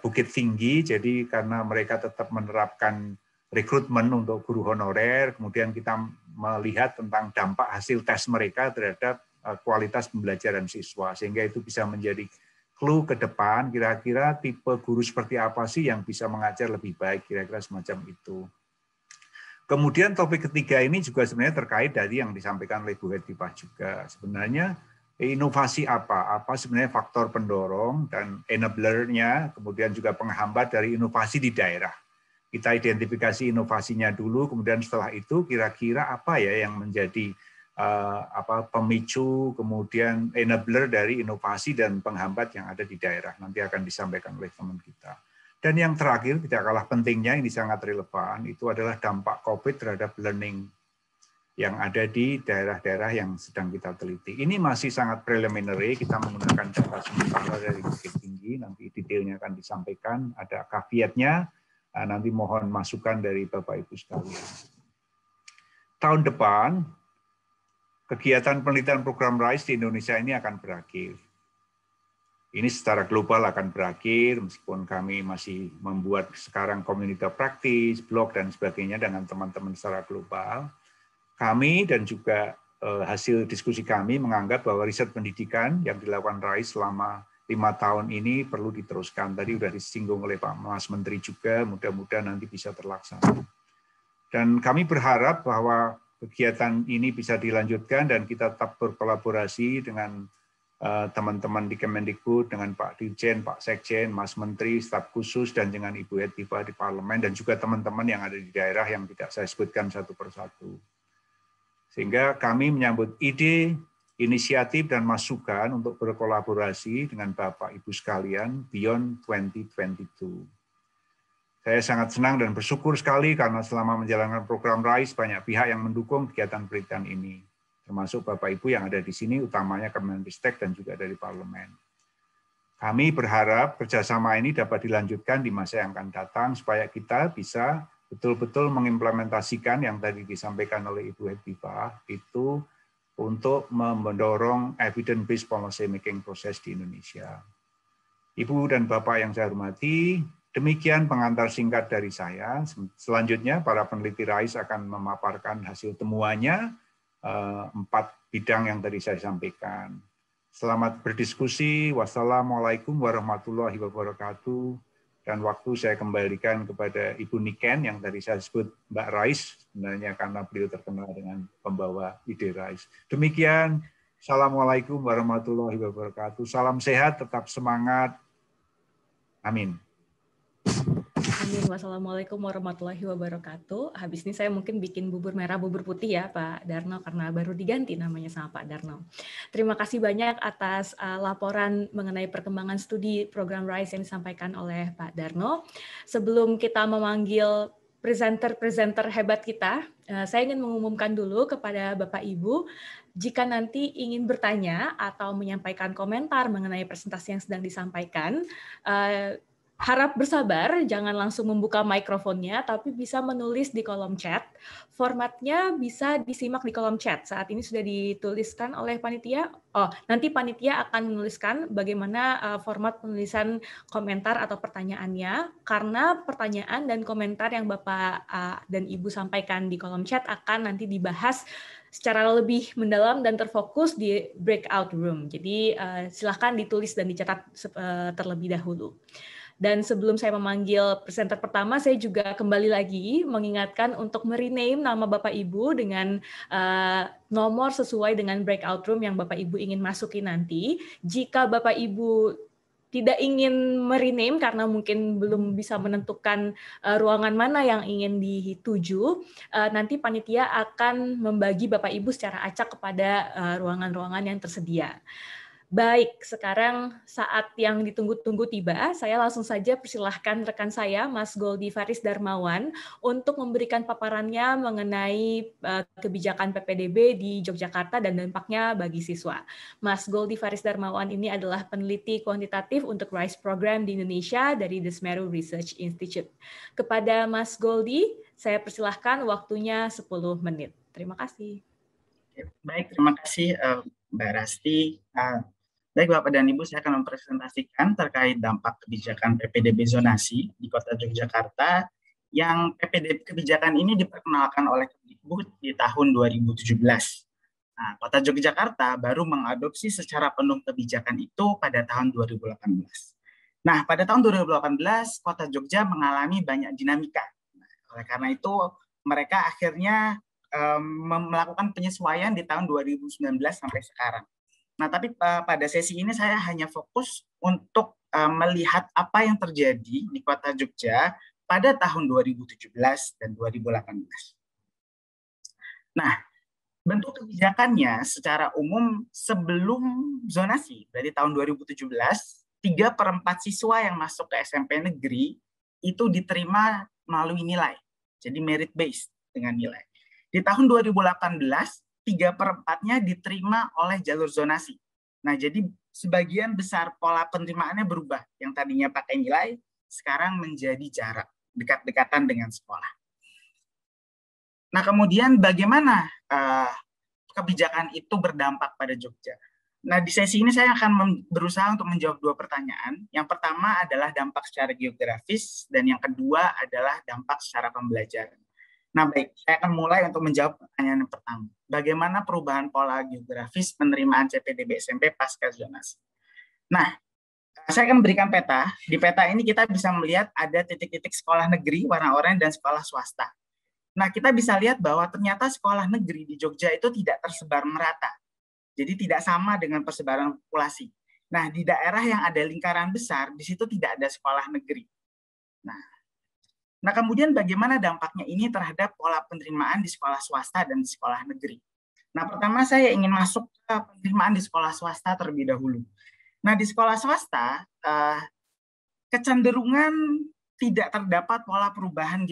Speaker 4: Bukit Tinggi. Jadi karena mereka tetap menerapkan rekrutmen untuk guru honorer, kemudian kita melihat tentang dampak hasil tes mereka terhadap kualitas pembelajaran siswa, sehingga itu bisa menjadi clue ke depan, kira-kira tipe guru seperti apa sih yang bisa mengajar lebih baik, kira-kira semacam itu. Kemudian topik ketiga ini juga sebenarnya terkait dari yang disampaikan oleh Bu Hetipa juga. Sebenarnya inovasi apa sebenarnya faktor pendorong dan enabler-nya, kemudian juga penghambat dari inovasi di daerah. Kita identifikasi inovasinya dulu, kemudian setelah itu kira-kira apa ya yang menjadi pemicu, kemudian enabler dari inovasi dan penghambat yang ada di daerah. Nanti akan disampaikan oleh teman kita. Dan yang terakhir, tidak kalah pentingnya, ini sangat relevan, itu adalah dampak COVID terhadap learning yang ada di daerah-daerah yang sedang kita teliti. Ini masih sangat preliminary, kita menggunakan data sementara dari Bukit Tinggi, nanti detailnya akan disampaikan, ada caveatnya, nanti mohon masukan dari Bapak Ibu sekalian. Tahun depan, kegiatan penelitian program RISE di Indonesia ini akan berakhir. Ini secara global akan berakhir, meskipun kami masih membuat sekarang komunitas praktis, blog, dan sebagainya dengan teman-teman secara global. Kami dan juga hasil diskusi kami menganggap bahwa riset pendidikan yang dilakukan RISE selama 5 tahun ini perlu diteruskan. Tadi sudah disinggung oleh Pak Mas Menteri juga, mudah-mudahan nanti bisa terlaksana. Dan kami berharap bahwa kegiatan ini bisa dilanjutkan dan kita tetap berkolaborasi dengan teman-teman di Kemendikbud, dengan Pak Dirjen, Pak Sekjen, Mas Menteri, staf khusus, dan dengan Ibu Hetipa di Parlemen, dan juga teman-teman yang ada di daerah yang tidak saya sebutkan satu persatu. Sehingga kami menyambut ide, inisiatif dan masukan untuk berkolaborasi dengan Bapak Ibu sekalian Beyond 2022. Saya sangat senang dan bersyukur sekali karena selama menjalankan program RISE banyak pihak yang mendukung kegiatan penelitian ini, termasuk Bapak Ibu yang ada di sini, utamanya Kemenristek dan juga dari Parlemen. Kami berharap kerjasama ini dapat dilanjutkan di masa yang akan datang supaya kita bisa betul-betul mengimplementasikan yang tadi disampaikan oleh Ibu Hetipa itu untuk mendorong evidence-based policy making proses di Indonesia. Ibu dan Bapak yang saya hormati, demikian pengantar singkat dari saya. Selanjutnya, para peneliti RISE akan memaparkan hasil temuannya, 4 bidang yang tadi saya sampaikan. Selamat berdiskusi. Wassalamualaikum warahmatullahi wabarakatuh. Dan waktu saya kembalikan kepada Ibu Niken yang tadi saya sebut Mbak RISE, sebenarnya karena beliau terkenal dengan pembawa ide RISE. Demikian, Assalamualaikum warahmatullahi wabarakatuh. Salam sehat, tetap semangat. Amin.
Speaker 1: Amin. Wassalamualaikum warahmatullahi wabarakatuh. Habis ini saya mungkin bikin bubur merah, bubur putih ya Pak Darno, karena baru diganti namanya sama Pak Darno. Terima kasih banyak atas laporan mengenai perkembangan studi program RISE yang disampaikan oleh Pak Darno. Sebelum kita memanggil presenter-presenter hebat kita, saya ingin mengumumkan dulu kepada Bapak Ibu, jika nanti ingin bertanya atau menyampaikan komentar mengenai presentasi yang sedang disampaikan, harap bersabar, jangan langsung membuka mikrofonnya, tapi bisa menulis di kolom chat. Formatnya bisa disimak di kolom chat. Saat ini sudah dituliskan oleh panitia. Oh, nanti panitia akan menuliskan bagaimana format penulisan komentar atau pertanyaannya, karena pertanyaan dan komentar yang Bapak dan Ibu sampaikan di kolom chat akan nanti dibahas secara lebih mendalam dan terfokus di breakout room. Jadi silakan ditulis dan dicatat terlebih dahulu. Dan sebelum saya memanggil presenter pertama, saya juga kembali lagi mengingatkan untuk merename nama Bapak Ibu dengan nomor sesuai dengan breakout room yang Bapak Ibu ingin masuki nanti. Jika Bapak Ibu tidak ingin merename karena mungkin belum bisa menentukan ruangan mana yang ingin dituju, nanti panitia akan membagi Bapak Ibu secara acak kepada ruangan-ruangan yang tersedia. Baik, sekarang saat yang ditunggu-tunggu tiba, saya langsung saja persilahkan rekan saya, Mas Goldi Faris Darmawan, untuk memberikan paparannya mengenai kebijakan PPDB di Yogyakarta dan dampaknya bagi siswa. Mas Goldi Faris Darmawan ini adalah peneliti kuantitatif untuk RISE Program di Indonesia dari The Semeru Research Institute. Kepada Mas Goldi, saya persilahkan waktunya 10 menit. Terima kasih.
Speaker 10: Baik, terima kasih Mbak Rasti. Baik Bapak dan Ibu, saya akan mempresentasikan terkait dampak kebijakan PPDB zonasi di Kota Yogyakarta yang kebijakan ini diperkenalkan oleh Kemdikbud di tahun 2017. Nah, Kota Yogyakarta baru mengadopsi secara penuh kebijakan itu pada tahun 2018. Nah, pada tahun 2018, Kota Jogja mengalami banyak dinamika. Nah, oleh karena itu, mereka akhirnya melakukan penyesuaian di tahun 2019 sampai sekarang. Nah, tapi pada sesi ini saya hanya fokus untuk melihat apa yang terjadi di Kota Jogja pada tahun 2017 dan 2018. Nah, bentuk kebijakannya secara umum sebelum zonasi, dari tahun 2017, 3/4 siswa yang masuk ke SMP negeri itu diterima melalui nilai, jadi merit based dengan nilai. Di tahun 2018, 3/4-nya diterima oleh jalur zonasi. Nah, jadi sebagian besar pola penerimaannya berubah. Yang tadinya pakai nilai, sekarang menjadi jarak, dekat-dekatan dengan sekolah. Nah, kemudian bagaimana kebijakan itu berdampak pada Jogja? Nah, di sesi ini saya akan berusaha untuk menjawab 2 pertanyaan. Yang pertama adalah dampak secara geografis, dan yang kedua adalah dampak secara pembelajaran. Nah, baik, saya akan mulai untuk menjawab pertanyaan yang pertama. Bagaimana perubahan pola geografis penerimaan CPDB SMP pasca zonasi? Nah, saya akan berikan peta. Di peta ini kita bisa melihat ada titik-titik sekolah negeri warna oranye dan sekolah swasta. Nah, kita bisa lihat bahwa ternyata sekolah negeri di Jogja itu tidak tersebar merata. Jadi tidak sama dengan persebaran populasi. Nah, di daerah yang ada lingkaran besar, di situ tidak ada sekolah negeri. Nah, kemudian bagaimana dampaknya ini terhadap pola penerimaan di sekolah swasta dan di sekolah negeri? Nah, pertama saya ingin masuk ke penerimaan di sekolah swasta terlebih dahulu. Nah, di sekolah swasta, kecenderungan tidak terdapat pola perubahan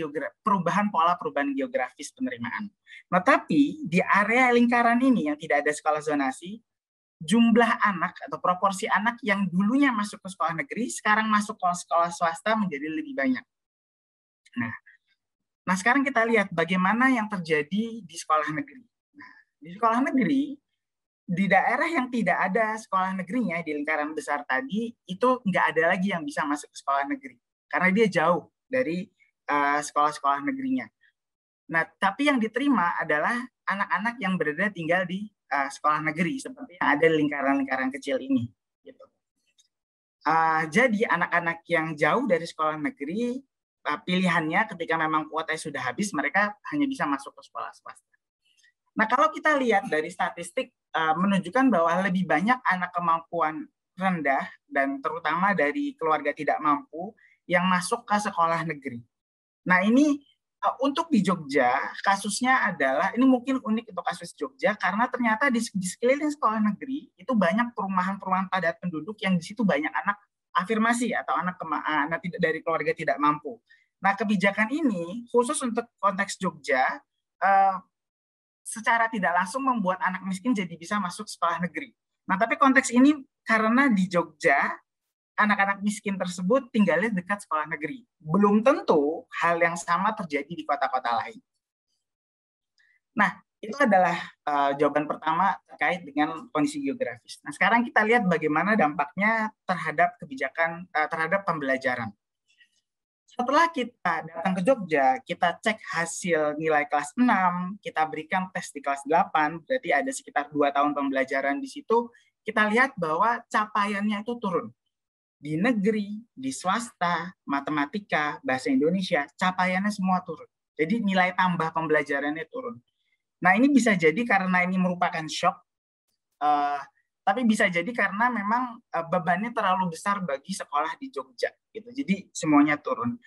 Speaker 10: geografis penerimaan. Nah, tapi di area lingkaran ini yang tidak ada sekolah zonasi, jumlah anak atau proporsi anak yang dulunya masuk ke sekolah negeri, sekarang masuk ke sekolah swasta menjadi lebih banyak. Nah, sekarang kita lihat bagaimana yang terjadi di sekolah negeri. Nah, di sekolah negeri, di daerah yang tidak ada sekolah negerinya, di lingkaran besar tadi, itu nggak ada lagi yang bisa masuk ke sekolah negeri. Karena dia jauh dari sekolah-sekolah negerinya. Nah, tapi yang diterima adalah anak-anak yang berada tinggal di sekolah negeri, seperti yang ada di lingkaran-lingkaran kecil ini. Gitu. Jadi anak-anak yang jauh dari sekolah negeri, pilihannya ketika memang kuotanya sudah habis, mereka hanya bisa masuk ke sekolah swasta. Nah, kalau kita lihat dari statistik, menunjukkan bahwa lebih banyak anak kemampuan rendah, dan terutama dari keluarga tidak mampu, yang masuk ke sekolah negeri. Nah, ini untuk di Jogja, kasusnya adalah, ini mungkin unik untuk kasus Jogja, karena ternyata di sekeliling sekolah negeri, itu banyak perumahan-perumahan padat penduduk yang di situ banyak anak afirmasi atau anak dari keluarga tidak mampu. Nah, kebijakan ini khusus untuk konteks Jogja, secara tidak langsung membuat anak miskin jadi bisa masuk sekolah negeri. Nah, tapi konteks ini karena di Jogja, anak-anak miskin tersebut tinggalnya dekat sekolah negeri. Belum tentu hal yang sama terjadi di kota-kota lain. Nah, itu adalah jawaban pertama terkait dengan kondisi geografis. Nah, sekarang kita lihat bagaimana dampaknya terhadap kebijakan, terhadap pembelajaran. Setelah kita datang ke Jogja, kita cek hasil nilai kelas 6, kita berikan tes di kelas 8, berarti ada sekitar 2 tahun pembelajaran di situ, kita lihat bahwa capaiannya itu turun. Di negeri, di swasta, matematika, bahasa Indonesia, capaiannya semua turun. Jadi nilai tambah pembelajarannya turun. Nah, ini bisa jadi karena ini merupakan shock, tapi bisa jadi karena memang bebannya terlalu besar bagi sekolah di Jogja. Gitu. Jadi semuanya turun.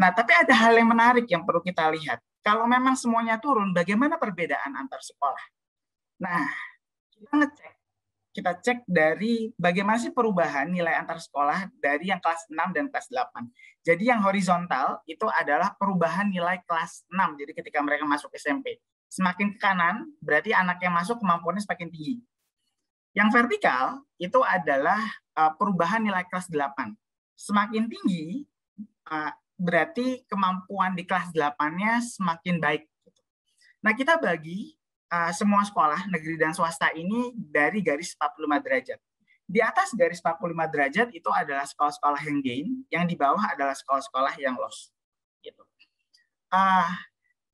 Speaker 10: Nah, tapi ada hal yang menarik yang perlu kita lihat. Kalau memang semuanya turun, bagaimana perbedaan antar sekolah? Nah, kita cek dari bagaimana sih perubahan nilai antar sekolah dari yang kelas 6 dan kelas 8. Jadi yang horizontal itu adalah perubahan nilai kelas 6. Jadi ketika mereka masuk SMP. Semakin ke kanan, berarti anak yang masuk kemampuannya semakin tinggi. Yang vertikal itu adalah perubahan nilai kelas 8. Semakin tinggi, berarti kemampuan di kelas 8-nya semakin baik. Nah, kita bagi semua sekolah negeri dan swasta ini dari garis 45 derajat. Di atas garis 45 derajat itu adalah sekolah-sekolah yang gain, yang di bawah adalah sekolah-sekolah yang loss. Gitu.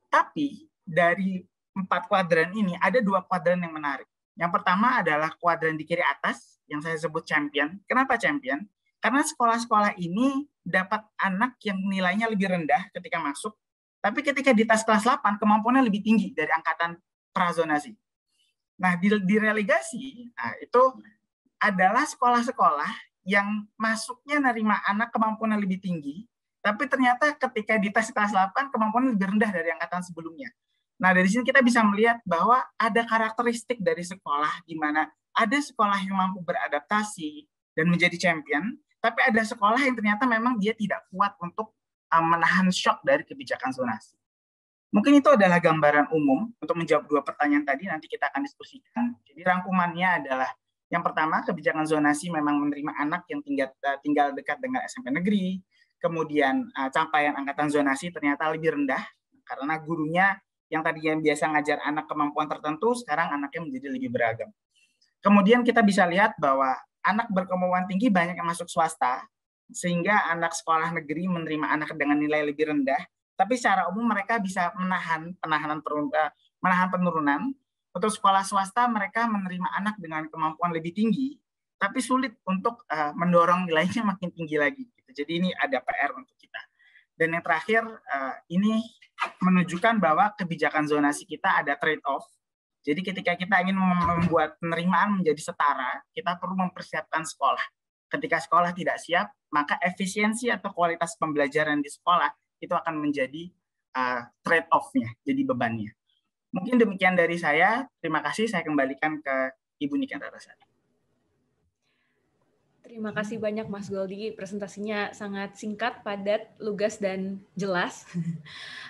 Speaker 10: Tapi dari 4 kuadran ini ada 2 kuadran yang menarik. Yang pertama adalah kuadran di kiri atas yang saya sebut champion. Kenapa champion? Karena sekolah-sekolah ini dapat anak yang nilainya lebih rendah ketika masuk, tapi ketika di tes kelas 8 kemampuannya lebih tinggi dari angkatan prazonasi. Nah, di relegasi, itu adalah sekolah-sekolah yang masuknya nerima anak kemampuannya lebih tinggi, tapi ternyata ketika di tes kelas 8 kemampuannya lebih rendah dari angkatan sebelumnya. Nah, dari sini kita bisa melihat bahwa ada karakteristik dari sekolah di mana ada sekolah yang mampu beradaptasi dan menjadi champion, tapi ada sekolah yang ternyata memang dia tidak kuat untuk menahan shock dari kebijakan zonasi. Mungkin itu adalah gambaran umum untuk menjawab 2 pertanyaan tadi, nanti kita akan diskusikan. Jadi rangkumannya adalah yang pertama, kebijakan zonasi memang menerima anak yang tinggal dekat dengan SMP negeri, kemudian capaian angkatan zonasi ternyata lebih rendah karena gurunya yang tadinya biasa ngajar anak kemampuan tertentu, sekarang anaknya menjadi lebih beragam. Kemudian kita bisa lihat bahwa anak berkemampuan tinggi banyak yang masuk swasta, sehingga anak sekolah negeri menerima anak dengan nilai lebih rendah, tapi secara umum mereka bisa menahan penurunan. Untuk sekolah swasta mereka menerima anak dengan kemampuan lebih tinggi, tapi sulit untuk mendorong nilainya makin tinggi lagi. Jadi ini ada PR untuk kita. Dan yang terakhir, ini menunjukkan bahwa kebijakan zonasi kita ada trade-off. Jadi ketika kita ingin membuat penerimaan menjadi setara, kita perlu mempersiapkan sekolah. Ketika sekolah tidak siap, maka efisiensi atau kualitas pembelajaran di sekolah itu akan menjadi trade-off-nya, jadi bebannya. Mungkin demikian dari saya. Terima kasih. Saya kembalikan ke Ibu Niken Rarasari.
Speaker 1: Terima kasih banyak Mas Goldi. Presentasinya sangat singkat, padat, lugas, dan jelas.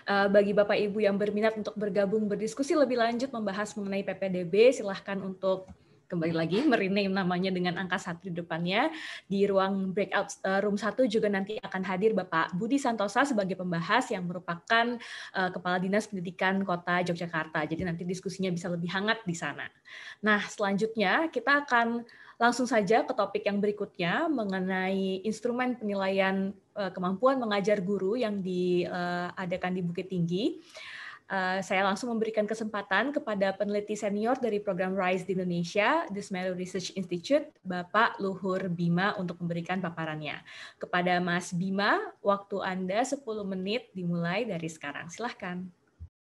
Speaker 1: Bagi Bapak Ibu yang berminat untuk bergabung berdiskusi lebih lanjut membahas mengenai PPDB, silahkan untuk kembali lagi merename namanya dengan angka 1 di depannya. Di ruang breakout room 1 juga nanti akan hadir Bapak Budi Santosa sebagai pembahas yang merupakan Kepala Dinas Pendidikan Kota Yogyakarta. Jadi nanti diskusinya bisa lebih hangat di sana. Nah, selanjutnya kita akan langsung saja ke topik yang berikutnya mengenai instrumen penilaian kemampuan mengajar guru yang diadakan di Bukit Tinggi. Saya langsung memberikan kesempatan kepada peneliti senior dari program RISE di Indonesia, The Semeru Research Institute, Bapak Luhur Bima untuk memberikan paparannya. Kepada Mas Bima, waktu Anda 10 menit dimulai dari sekarang. Silahkan.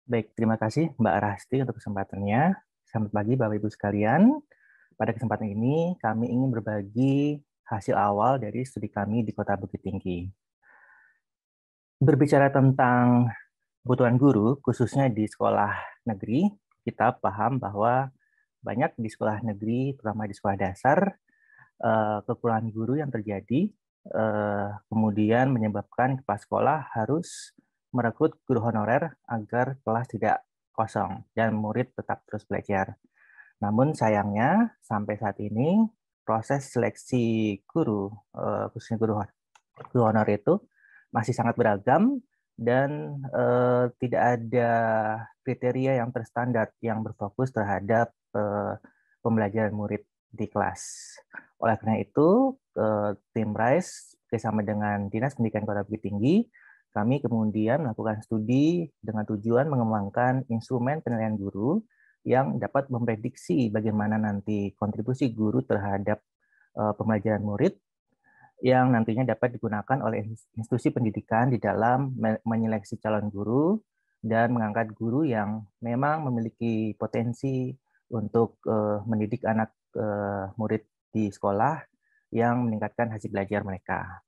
Speaker 11: Baik, terima kasih Mbak Rasti untuk kesempatannya. Selamat pagi Bapak Ibu sekalian. Pada kesempatan ini kami ingin berbagi hasil awal dari studi kami di Kota Bukit Tinggi. Berbicara tentang kebutuhan guru, khususnya di sekolah negeri, kita paham bahwa banyak di sekolah negeri, terutama di sekolah dasar, kekurangan guru yang terjadi, kemudian menyebabkan kepala sekolah harus merekrut guru honorer agar kelas tidak kosong dan murid tetap terus belajar. Namun sayangnya, sampai saat ini, proses seleksi guru, khususnya guru honorer itu, masih sangat beragam, dan tidak ada kriteria yang terstandar yang berfokus terhadap pembelajaran murid di kelas. Oleh karena itu, tim RISE bersama dengan Dinas Pendidikan Kota Bukit Tinggi, kami kemudian melakukan studi dengan tujuan mengembangkan instrumen penilaian guru yang dapat memprediksi bagaimana nanti kontribusi guru terhadap pembelajaran murid yang nantinya dapat digunakan oleh institusi pendidikan di dalam menyeleksi calon guru dan mengangkat guru yang memang memiliki potensi untuk mendidik anak murid di sekolah yang meningkatkan hasil belajar mereka.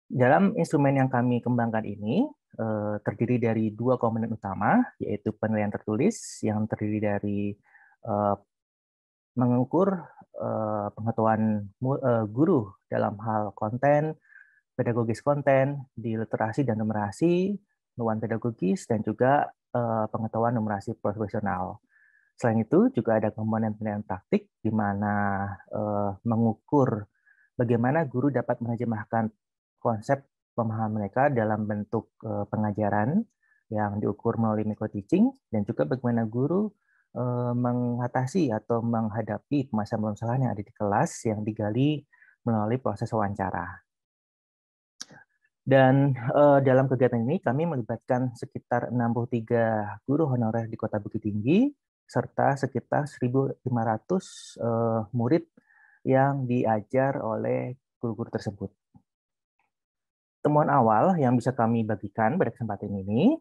Speaker 11: Dalam instrumen yang kami kembangkan ini terdiri dari 2 komponen utama, yaitu penilaian tertulis yang terdiri dari mengukur pengetahuan guru dalam hal konten, pedagogis konten, di literasi dan numerasi, nuansa pedagogis, dan juga pengetahuan numerasi profesional. Selain itu, juga ada komponen penilaian praktik, di mana mengukur bagaimana guru dapat menerjemahkan konsep pemahaman mereka dalam bentuk pengajaran yang diukur melalui micro-teaching, dan juga bagaimana guru mengatasi atau menghadapi permasalahan yang ada di kelas yang digali melalui proses wawancara. Dan dalam kegiatan ini kami melibatkan sekitar 63 guru honorer di Kota Bukit Tinggi serta sekitar 1.500 murid yang diajar oleh guru-guru tersebut. Temuan awal yang bisa kami bagikan pada kesempatan ini,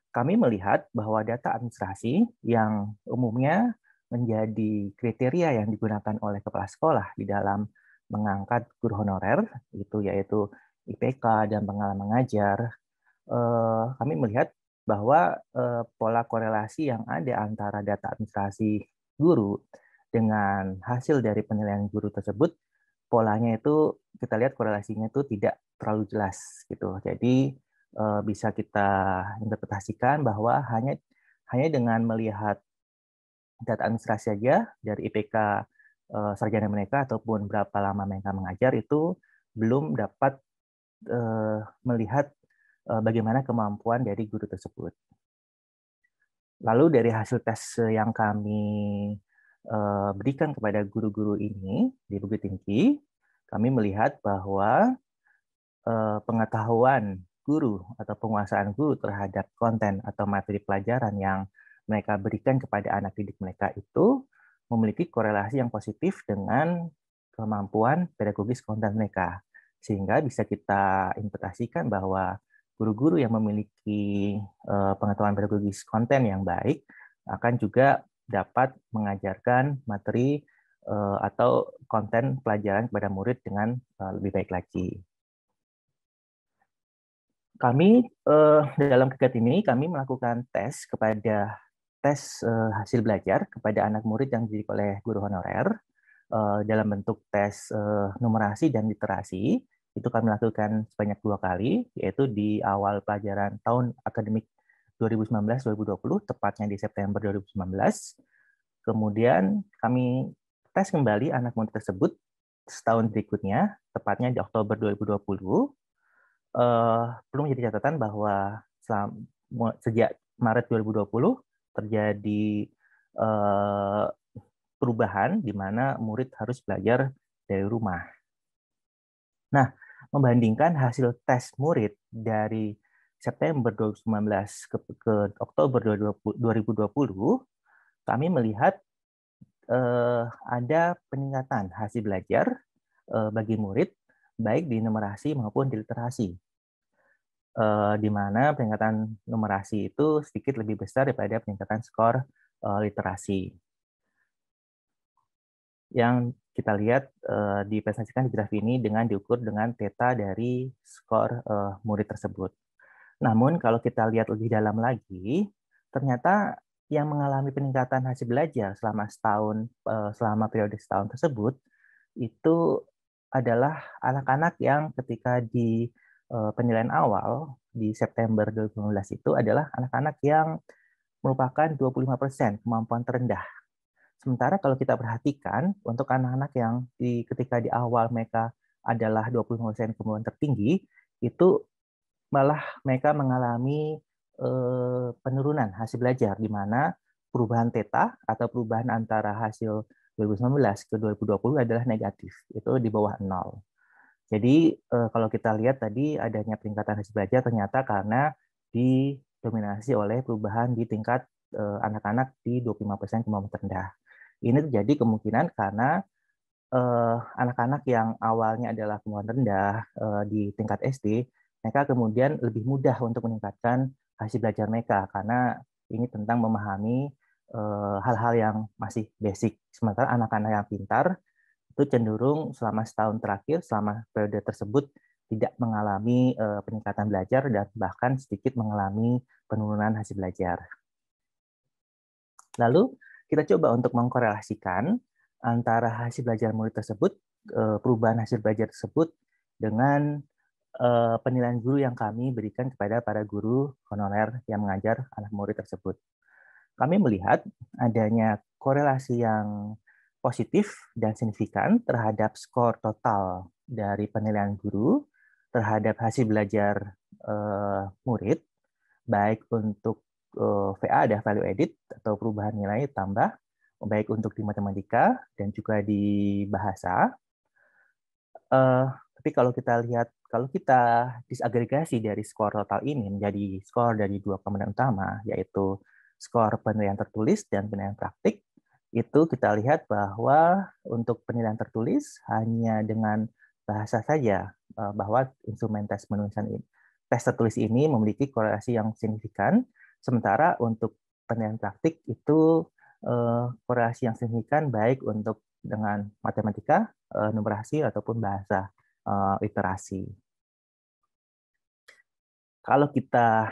Speaker 11: kami melihat bahwa data administrasi yang umumnya menjadi kriteria yang digunakan oleh kepala sekolah di dalam mengangkat guru honorer, yaitu IPK dan pengalaman mengajar, kami melihat bahwa pola korelasi yang ada antara data administrasi guru dengan hasil dari penilaian guru tersebut, polanya itu kita lihat korelasinya itu tidak terlalu jelas gitu. Jadi bisa kita interpretasikan bahwa hanya dengan melihat data administrasi saja dari IPK sarjana mereka ataupun berapa lama mereka mengajar itu belum dapat melihat bagaimana kemampuan dari guru tersebut. Lalu dari hasil tes yang kami berikan kepada guru-guru ini di Bukit Tinggi, kami melihat bahwa pengetahuan guru atau penguasaan guru terhadap konten atau materi pelajaran yang mereka berikan kepada anak didik mereka itu memiliki korelasi yang positif dengan kemampuan pedagogis konten mereka. Sehingga bisa kita interpretasikan bahwa guru-guru yang memiliki pengetahuan pedagogis konten yang baik akan juga dapat mengajarkan materi atau konten pelajaran kepada murid dengan lebih baik lagi. Kami dalam kegiatan ini kami melakukan tes hasil belajar kepada anak murid yang dididik oleh guru honorer dalam bentuk tes numerasi dan literasi. Itu kami lakukan sebanyak 2 kali, yaitu di awal pelajaran tahun akademik 2019-2020, tepatnya di September 2019. Kemudian kami tes kembali anak murid tersebut setahun berikutnya, tepatnya di Oktober 2020. Perlu menjadi catatan bahwa sejak Maret 2020 terjadi perubahan di mana murid harus belajar dari rumah. Nah, membandingkan hasil tes murid dari September 2019 ke Oktober 2020, kami melihat ada peningkatan hasil belajar bagi murid, baik di numerasi maupun di literasi. Di mana peningkatan numerasi itu sedikit lebih besar daripada peningkatan skor literasi. Yang kita lihat dipresentasikan di graf ini dengan diukur dengan theta dari skor murid tersebut. Namun kalau kita lihat lebih dalam lagi, ternyata yang mengalami peningkatan hasil belajar selama setahun, selama periode setahun tersebut, itu adalah anak-anak yang ketika di penilaian awal di September 2019 itu adalah anak-anak yang merupakan 25% kemampuan terendah. Sementara kalau kita perhatikan untuk anak-anak yang ketika di awal mereka adalah 25% kemampuan tertinggi, itu malah mereka mengalami penurunan hasil belajar, di mana perubahan theta atau perubahan antara hasil 2019 ke 2020 adalah negatif, itu di bawah 0. Jadi kalau kita lihat tadi adanya peningkatan hasil belajar ternyata karena didominasi oleh perubahan di tingkat anak-anak di 25% kemampuan terendah. Ini terjadi kemungkinan karena anak-anak yang awalnya adalah kemampuan rendah di tingkat SD, mereka kemudian lebih mudah untuk meningkatkan hasil belajar mereka karena ini tentang memahami hal-hal yang masih basic. Sementara anak-anak yang pintar itu cenderung selama setahun terakhir, selama periode tersebut tidak mengalami peningkatan belajar dan bahkan sedikit mengalami penurunan hasil belajar. Lalu kita coba untuk mengkorelasikan antara hasil belajar murid tersebut, perubahan hasil belajar tersebut dengan penilaian guru yang kami berikan kepada para guru honorer yang mengajar anak murid tersebut. Kami melihat adanya korelasi yang positif dan signifikan terhadap skor total dari penilaian guru terhadap hasil belajar murid, baik untuk VA ada value edit atau perubahan nilai tambah, baik untuk di matematika dan juga di bahasa. Tapi kalau kita lihat, kalau kita disagregasi dari skor total ini menjadi skor dari 2 komponen utama, yaitu skor penilaian tertulis dan penilaian praktik, itu kita lihat bahwa untuk penilaian tertulis hanya dengan bahasa saja bahwa instrumen tes penulisan ini, tes tertulis ini memiliki korelasi yang signifikan, sementara untuk penilaian praktik itu korelasi yang signifikan baik untuk dengan matematika, numerasi ataupun bahasa literasi. Kalau kita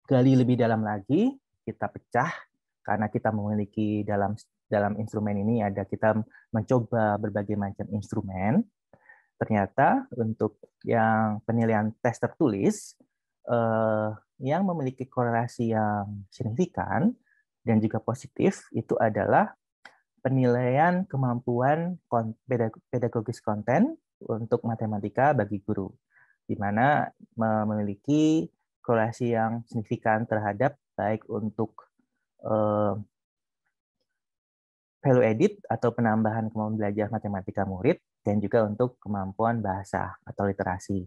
Speaker 11: gali lebih dalam lagi, kita pecah karena kita memiliki dalam instrumen ini kita mencoba berbagai macam instrumen. Ternyata untuk yang penilaian tes tertulis yang memiliki korelasi yang signifikan dan juga positif itu adalah penilaian kemampuan pedagogis konten untuk matematika bagi guru, di mana memiliki korelasi yang signifikan terhadap baik untuk value added atau penambahan kemampuan belajar matematika murid dan juga untuk kemampuan bahasa atau literasi.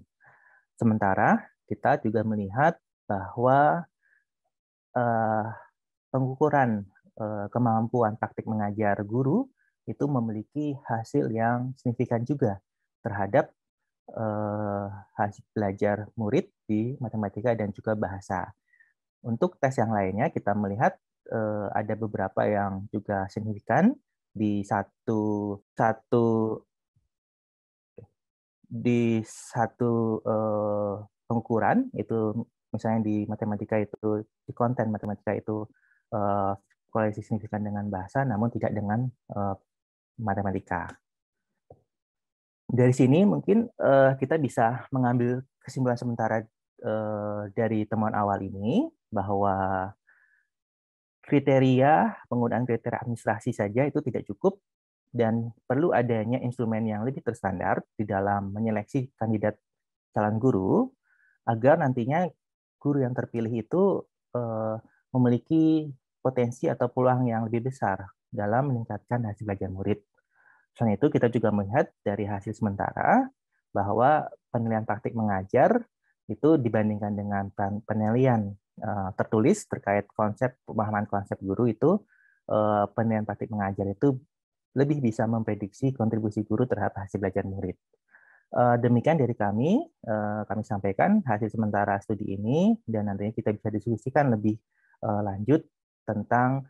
Speaker 11: Sementara kita juga melihat bahwa pengukuran kemampuan praktik mengajar guru itu memiliki hasil yang signifikan juga terhadap hasil belajar murid di matematika dan juga bahasa. Untuk tes yang lainnya kita melihat ada beberapa yang juga signifikan di satu pengukuran itu, misalnya di matematika itu, di konten matematika itu korelasi signifikan dengan bahasa, namun tidak dengan matematika. Dari sini mungkin kita bisa mengambil kesimpulan sementara dari temuan awal ini bahwa penggunaan kriteria administrasi saja itu tidak cukup dan perlu adanya instrumen yang lebih terstandar di dalam menyeleksi kandidat calon guru agar nantinya guru yang terpilih itu memiliki potensi atau peluang yang lebih besar dalam meningkatkan hasil belajar murid. Selain itu, kita juga melihat dari hasil sementara bahwa penilaian praktik mengajar itu dibandingkan dengan penilaian tertulis terkait pemahaman konsep guru itu, penilaian praktik mengajar itu lebih bisa memprediksi kontribusi guru terhadap hasil belajar murid. Demikian dari kami sampaikan hasil sementara studi ini dan nantinya kita bisa diskusikan lebih lanjut tentang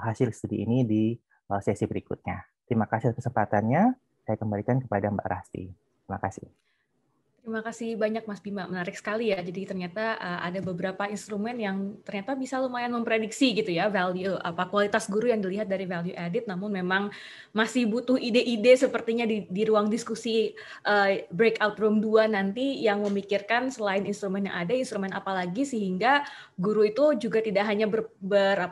Speaker 11: hasil studi ini di sesi berikutnya. Terima kasih atas kesempatannya. Saya kembalikan kepada Mbak Rasti. Terima kasih.
Speaker 1: Terima kasih banyak Mas Bima, menarik sekali ya. Jadi ternyata ada beberapa instrumen yang ternyata bisa lumayan memprediksi gitu ya value kualitas guru yang dilihat dari value added, namun memang masih butuh ide-ide sepertinya di ruang diskusi breakout room 2 nanti yang memikirkan selain instrumen yang ada, instrumen apa lagi sehingga guru itu juga tidak hanya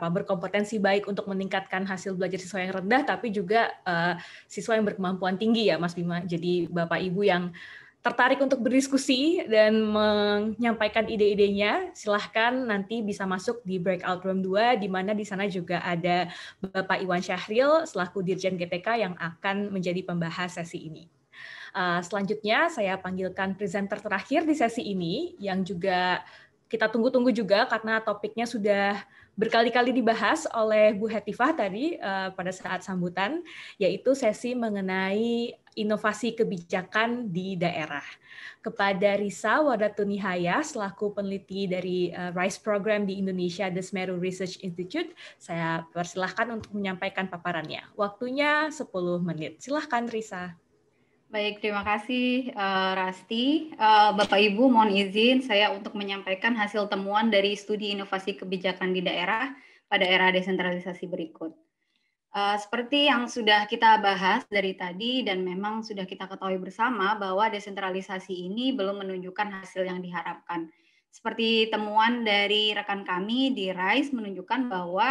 Speaker 1: berkompetensi baik untuk meningkatkan hasil belajar siswa yang rendah, tapi juga siswa yang berkemampuan tinggi ya Mas Bima. Jadi Bapak Ibu yang tertarik untuk berdiskusi dan menyampaikan ide-idenya, silahkan nanti bisa masuk di breakout room 2, di mana di sana juga ada Bapak Iwan Syahril selaku Dirjen GPK yang akan menjadi pembahas sesi ini. Selanjutnya saya panggilkan presenter terakhir di sesi ini yang juga kita tunggu-tunggu juga karena topiknya sudah berkali-kali dibahas oleh Bu Hetifah tadi pada saat sambutan, yaitu sesi mengenai inovasi kebijakan di daerah. Kepada Risa Wadatunihaya selaku peneliti dari RISE Program di Indonesia, The Semeru Research Institute, saya persilahkan untuk menyampaikan paparannya. Waktunya 10 menit. Silahkan Risa.
Speaker 12: Baik, terima kasih Rasti. Bapak Ibu, mohon izin saya untuk menyampaikan hasil temuan dari studi inovasi kebijakan di daerah pada era desentralisasi berikut. Seperti yang sudah kita bahas dari tadi dan memang sudah kita ketahui bersama bahwa desentralisasi ini belum menunjukkan hasil yang diharapkan. Seperti temuan dari rekan kami di RISE menunjukkan bahwa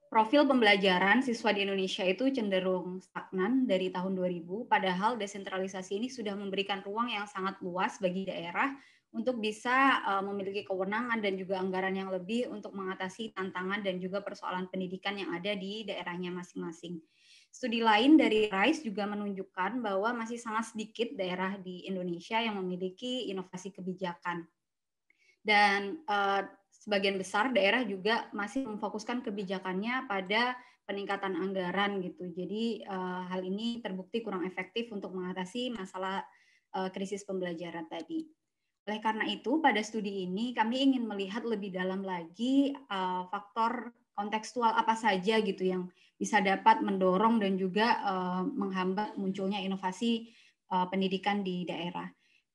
Speaker 12: profil pembelajaran siswa di Indonesia itu cenderung stagnan dari tahun 2000, padahal desentralisasi ini sudah memberikan ruang yang sangat luas bagi daerah untuk bisa memiliki kewenangan dan juga anggaran yang lebih untuk mengatasi tantangan dan juga persoalan pendidikan yang ada di daerahnya masing-masing. Studi lain dari RISE juga menunjukkan bahwa masih sangat sedikit daerah di Indonesia yang memiliki inovasi kebijakan. Dan sebagian besar daerah juga masih memfokuskan kebijakannya pada peningkatan anggaran gitu. Jadi hal ini terbukti kurang efektif untuk mengatasi masalah krisis pembelajaran tadi. Oleh karena itu, pada studi ini kami ingin melihat lebih dalam lagi faktor kontekstual apa saja gitu yang bisa dapat mendorong dan juga menghambat munculnya inovasi pendidikan di daerah.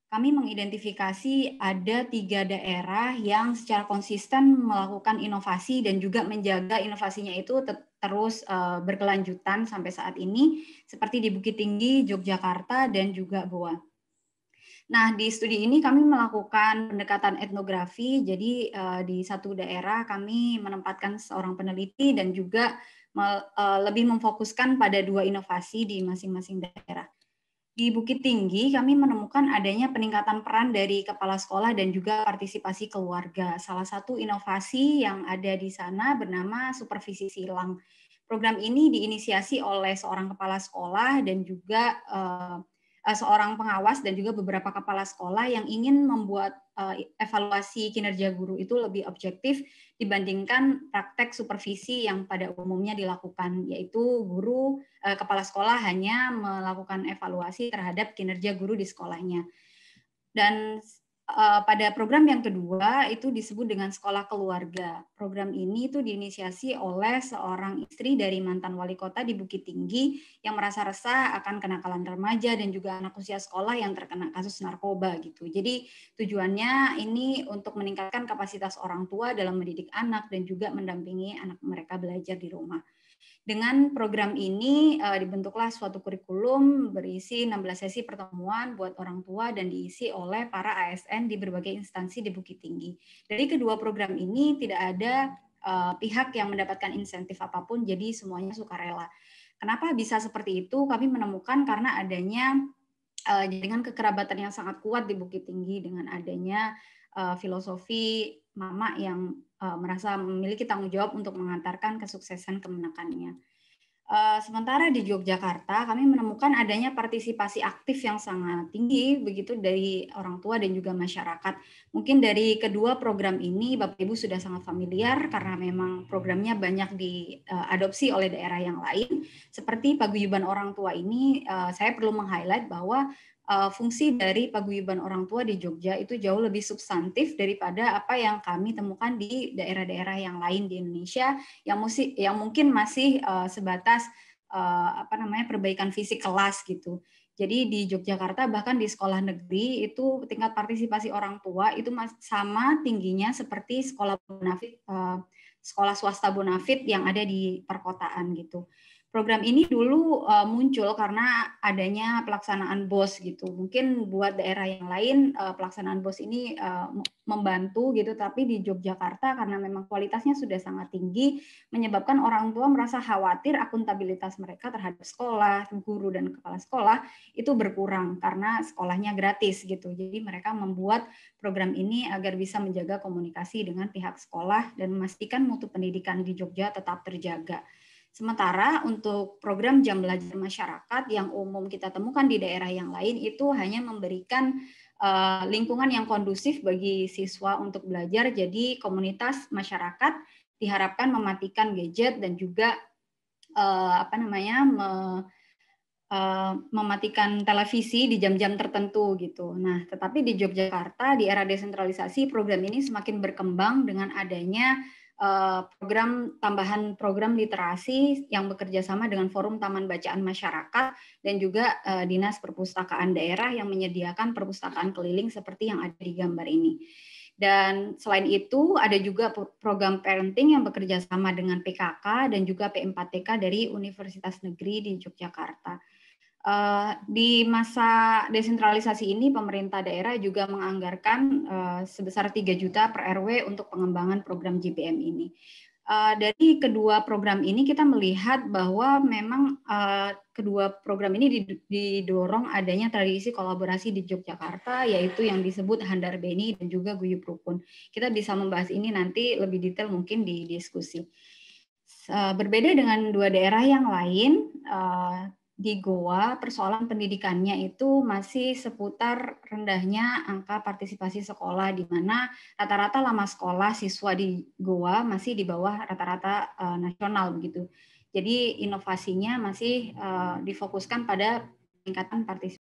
Speaker 12: Kami mengidentifikasi ada 3 daerah yang secara konsisten melakukan inovasi dan juga menjaga inovasinya itu terus berkelanjutan sampai saat ini, seperti di Bukit Tinggi, Yogyakarta, dan juga Goa. Nah, di studi ini kami melakukan pendekatan etnografi, jadi di satu daerah kami menempatkan seorang peneliti dan juga lebih memfokuskan pada 2 inovasi di masing-masing daerah. Di Bukit Tinggi kami menemukan adanya peningkatan peran dari kepala sekolah dan juga partisipasi keluarga. Salah satu inovasi yang ada di sana bernama supervisi silang. Program ini diinisiasi oleh seorang kepala sekolah dan juga seorang pengawas dan juga beberapa kepala sekolah yang ingin membuat evaluasi kinerja guru itu lebih objektif dibandingkan praktek supervisi yang pada umumnya dilakukan, yaitu guru kepala sekolah hanya melakukan evaluasi terhadap kinerja guru di sekolahnya. Dan pada program yang kedua itu disebut dengan sekolah keluarga. Program ini itu diinisiasi oleh seorang istri dari mantan wali kota di Bukit Tinggi yang merasa resah akan kenakalan remaja dan juga anak usia sekolah yang terkena kasus narkoba gitu. Jadi tujuannya ini untuk meningkatkan kapasitas orang tua dalam mendidik anak dan juga mendampingi anak mereka belajar di rumah. Dengan program ini dibentuklah suatu kurikulum berisi 16 sesi pertemuan buat orang tua dan diisi oleh para ASN di berbagai instansi di Bukit Tinggi. Dari kedua program ini tidak ada pihak yang mendapatkan insentif apapun, jadi semuanya sukarela. Kenapa bisa seperti itu? Kami menemukan karena adanya jaringan kekerabatan yang sangat kuat di Bukit Tinggi dengan adanya filosofi mama yang merasa memiliki tanggung jawab untuk mengantarkan kesuksesan kemenakannya. Sementara di Yogyakarta kami menemukan adanya partisipasi aktif yang sangat tinggi begitu dari orang tua dan juga masyarakat. Mungkin dari kedua program ini Bapak Ibu sudah sangat familiar karena memang programnya banyak diadopsi oleh daerah yang lain. Seperti paguyuban orang tua ini saya perlu meng-highlight bahwa fungsi dari paguyuban orang tua di Jogja itu jauh lebih substantif daripada apa yang kami temukan di daerah-daerah yang lain di Indonesia yang mungkin masih sebatas perbaikan fisik kelas gitu. Jadi di Yogyakarta bahkan di sekolah negeri itu tingkat partisipasi orang tua itu sama tingginya seperti sekolah bonafit, sekolah swasta bonafit yang ada di perkotaan gitu. Program ini dulu muncul karena adanya pelaksanaan BOS gitu. Mungkin buat daerah yang lain pelaksanaan BOS ini membantu gitu, tapi di Yogyakarta karena memang kualitasnya sudah sangat tinggi, menyebabkan orang tua merasa khawatir akuntabilitas mereka terhadap sekolah, guru dan kepala sekolah itu berkurang karena sekolahnya gratis gitu. Jadi mereka membuat program ini agar bisa menjaga komunikasi dengan pihak sekolah dan memastikan mutu pendidikan di Jogja tetap terjaga. Sementara untuk program jam belajar masyarakat yang umum kita temukan di daerah yang lain itu hanya memberikan lingkungan yang kondusif bagi siswa untuk belajar. Jadi komunitas masyarakat diharapkan mematikan gadget dan juga mematikan televisi di jam-jam tertentu gitu. Nah, tetapi di Yogyakarta di era desentralisasi program ini semakin berkembang dengan adanya tambahan program literasi yang bekerja sama dengan Forum Taman Bacaan Masyarakat dan juga Dinas Perpustakaan Daerah yang menyediakan perpustakaan keliling seperti yang ada di gambar ini. Dan selain itu ada juga program parenting yang bekerja sama dengan PKK dan juga P4TK dari Universitas Negeri di Yogyakarta. Di masa desentralisasi ini pemerintah daerah juga menganggarkan sebesar 3 juta per RW untuk pengembangan program JPM ini. Dari kedua program ini kita melihat bahwa memang kedua program ini didorong adanya tradisi kolaborasi di Yogyakarta, yaitu yang disebut Handar Beni dan juga Guyub Rukun. Kita bisa membahas ini nanti lebih detail mungkin di diskusi. Berbeda dengan dua daerah yang lain, di Goa persoalan pendidikannya itu masih seputar rendahnya angka partisipasi sekolah, di mana rata-rata lama sekolah siswa di Goa masih di bawah rata-rata nasional begitu. Jadi inovasinya masih difokuskan pada peningkatan partisipasi.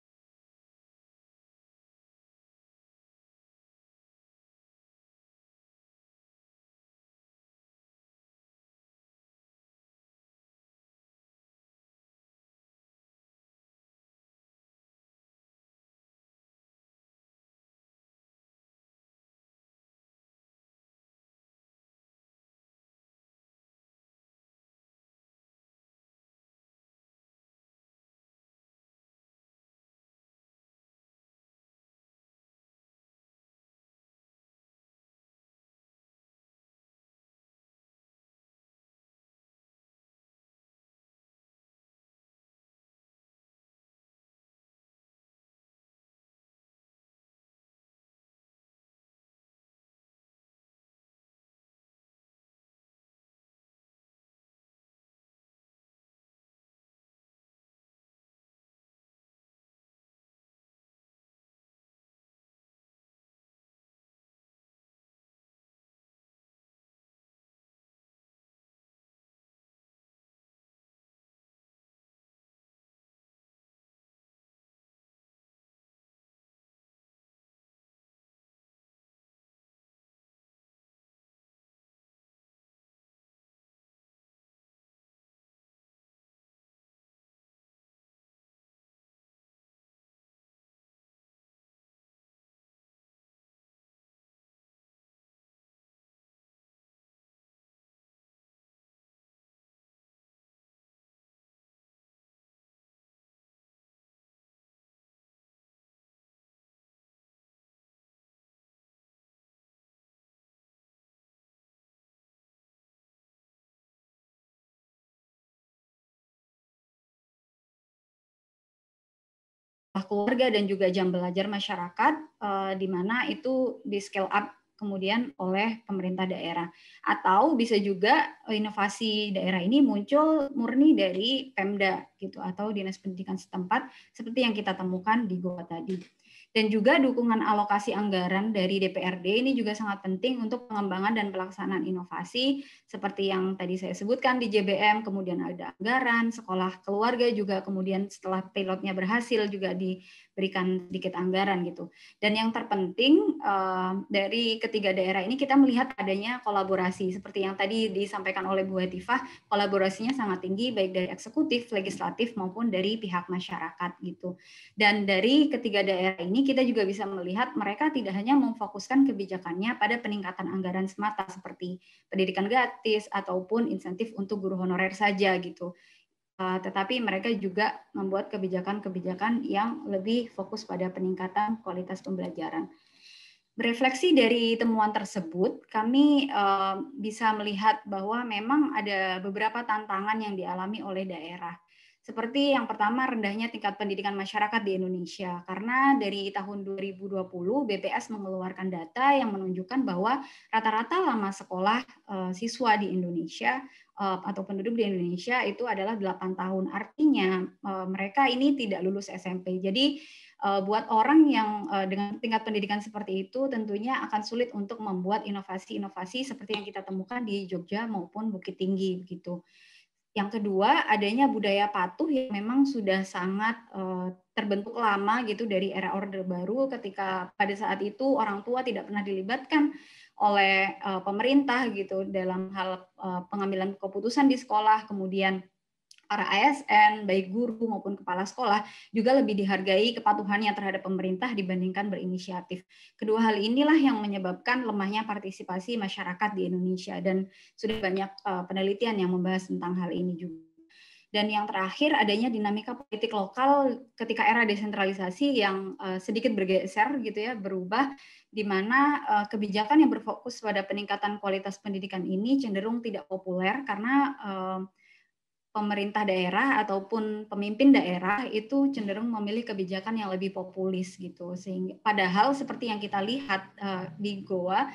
Speaker 12: keluarga dan juga jam belajar masyarakat, di mana itu di scale up kemudian oleh pemerintah daerah. Atau bisa juga inovasi daerah ini muncul murni dari Pemda gitu atau Dinas Pendidikan setempat seperti yang kita temukan di Goa tadi. Dan juga dukungan alokasi anggaran dari DPRD ini juga sangat penting untuk pengembangan dan pelaksanaan inovasi seperti yang tadi saya sebutkan di JBM, kemudian ada anggaran, sekolah keluarga juga kemudian setelah pilotnya berhasil juga diberikan sedikit anggaran gitu. Dan yang terpenting dari ketiga daerah ini kita melihat adanya kolaborasi seperti yang tadi disampaikan oleh Bu Hetifah, kolaborasinya sangat tinggi baik dari eksekutif, legislatif maupun dari pihak masyarakat gitu. Dan dari ketiga daerah ini kita juga bisa melihat mereka tidak hanya memfokuskan kebijakannya pada peningkatan anggaran semata seperti pendidikan gratis ataupun insentif untuk guru honorer saja gitu. Tetapi mereka juga membuat kebijakan-kebijakan yang lebih fokus pada peningkatan kualitas pembelajaran. Berefleksi dari temuan tersebut, kami bisa melihat bahwa memang ada beberapa tantangan yang dialami oleh daerah. Seperti yang pertama, rendahnya tingkat pendidikan masyarakat di Indonesia. Karena dari tahun 2020, BPS mengeluarkan data yang menunjukkan bahwa rata-rata lama sekolah siswa di Indonesia atau penduduk di Indonesia itu adalah 8 tahun. Artinya mereka ini tidak lulus SMP. Jadi buat orang yang dengan tingkat pendidikan seperti itu tentunya akan sulit untuk membuat inovasi-inovasi seperti yang kita temukan di Jogja maupun Bukit Tinggi gitu. Yang kedua, adanya budaya patuh yang memang sudah sangat terbentuk lama gitu dari era Orde Baru ketika pada saat itu orang tua tidak pernah dilibatkan oleh pemerintah gitu dalam hal pengambilan keputusan di sekolah, kemudian para ASN, baik guru maupun kepala sekolah, juga lebih dihargai kepatuhannya terhadap pemerintah dibandingkan berinisiatif. Kedua hal inilah yang menyebabkan lemahnya partisipasi masyarakat di Indonesia, dan sudah banyak penelitian yang membahas tentang hal ini juga. Dan yang terakhir, adanya dinamika politik lokal ketika era desentralisasi yang sedikit bergeser gitu ya, berubah, di mana kebijakan yang berfokus pada peningkatan kualitas pendidikan ini cenderung tidak populer karena pemerintah daerah ataupun pemimpin daerah itu cenderung memilih kebijakan yang lebih populis gitu. Sehingga padahal seperti yang kita lihat di Goa,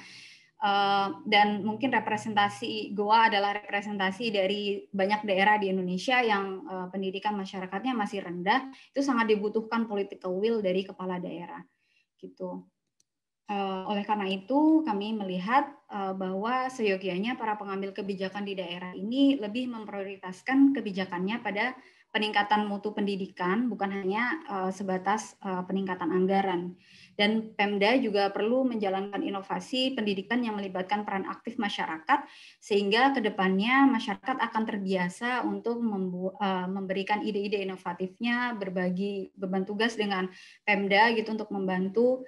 Speaker 12: dan mungkin representasi Goa adalah representasi dari banyak daerah di Indonesia yang pendidikan masyarakatnya masih rendah, itu sangat dibutuhkan political will dari kepala daerah gitu. Oleh karena itu, kami melihat bahwa seyogianya para pengambil kebijakan di daerah ini lebih memprioritaskan kebijakannya pada peningkatan mutu pendidikan, bukan hanya sebatas peningkatan anggaran. Dan Pemda juga perlu menjalankan inovasi pendidikan yang melibatkan peran aktif masyarakat, sehingga ke depannya masyarakat akan terbiasa untuk memberikan ide-ide inovatifnya, berbagi beban tugas dengan Pemda gitu untuk membantu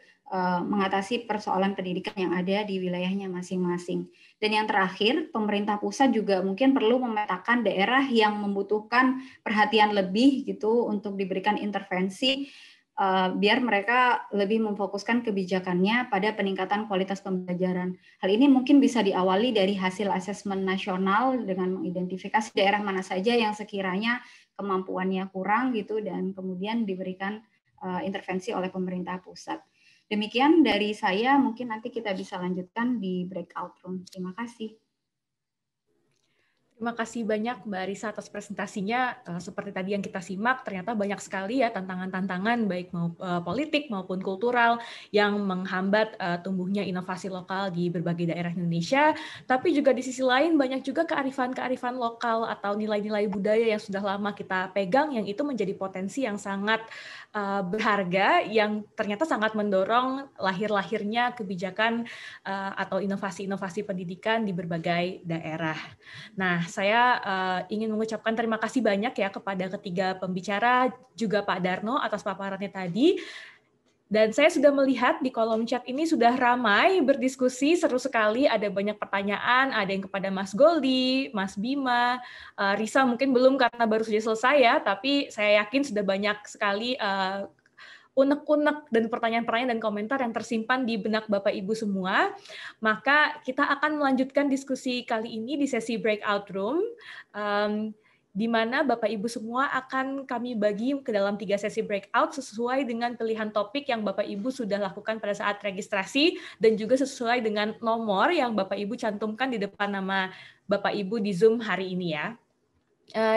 Speaker 12: mengatasi persoalan pendidikan yang ada di wilayahnya masing-masing. Dan yang terakhir, pemerintah pusat juga mungkin perlu memetakan daerah yang membutuhkan perhatian lebih gitu untuk diberikan intervensi biar mereka lebih memfokuskan kebijakannya pada peningkatan kualitas pembelajaran. Hal ini mungkin bisa diawali dari hasil asesmen nasional dengan mengidentifikasi daerah mana saja yang sekiranya kemampuannya kurang gitu dan kemudian diberikan intervensi oleh pemerintah pusat. Demikian dari saya, mungkin nanti kita bisa lanjutkan di breakout room. Terima kasih.
Speaker 1: Terima kasih banyak Mbak Arisa atas presentasinya. Seperti tadi yang kita simak, ternyata banyak sekali ya tantangan-tantangan baik politik maupun kultural yang menghambat tumbuhnya inovasi lokal di berbagai daerah Indonesia. Tapi juga di sisi lain banyak juga kearifan-kearifan lokal atau nilai-nilai budaya yang sudah lama kita pegang yang itu menjadi potensi yang sangat berharga yang ternyata sangat mendorong lahir-lahirnya kebijakan atau inovasi-inovasi pendidikan di berbagai daerah. Nah, saya ingin mengucapkan terima kasih banyak ya kepada ketiga pembicara, juga Pak Darno atas paparannya tadi. Dan saya sudah melihat di kolom chat ini sudah ramai berdiskusi, seru sekali, ada banyak pertanyaan, ada yang kepada Mas Goldi, Mas Bima, Risa mungkin belum karena baru saja selesai ya, tapi saya yakin sudah banyak sekali unek-unek dan pertanyaan-pertanyaan dan komentar yang tersimpan di benak Bapak Ibu semua. Maka kita akan melanjutkan diskusi kali ini di sesi breakout room. di mana Bapak Ibu semua akan kami bagi ke dalam 3 sesi breakout sesuai dengan pilihan topik yang Bapak Ibu sudah lakukan pada saat registrasi dan juga sesuai dengan nomor yang Bapak Ibu cantumkan di depan nama Bapak Ibu di Zoom hari ini ya.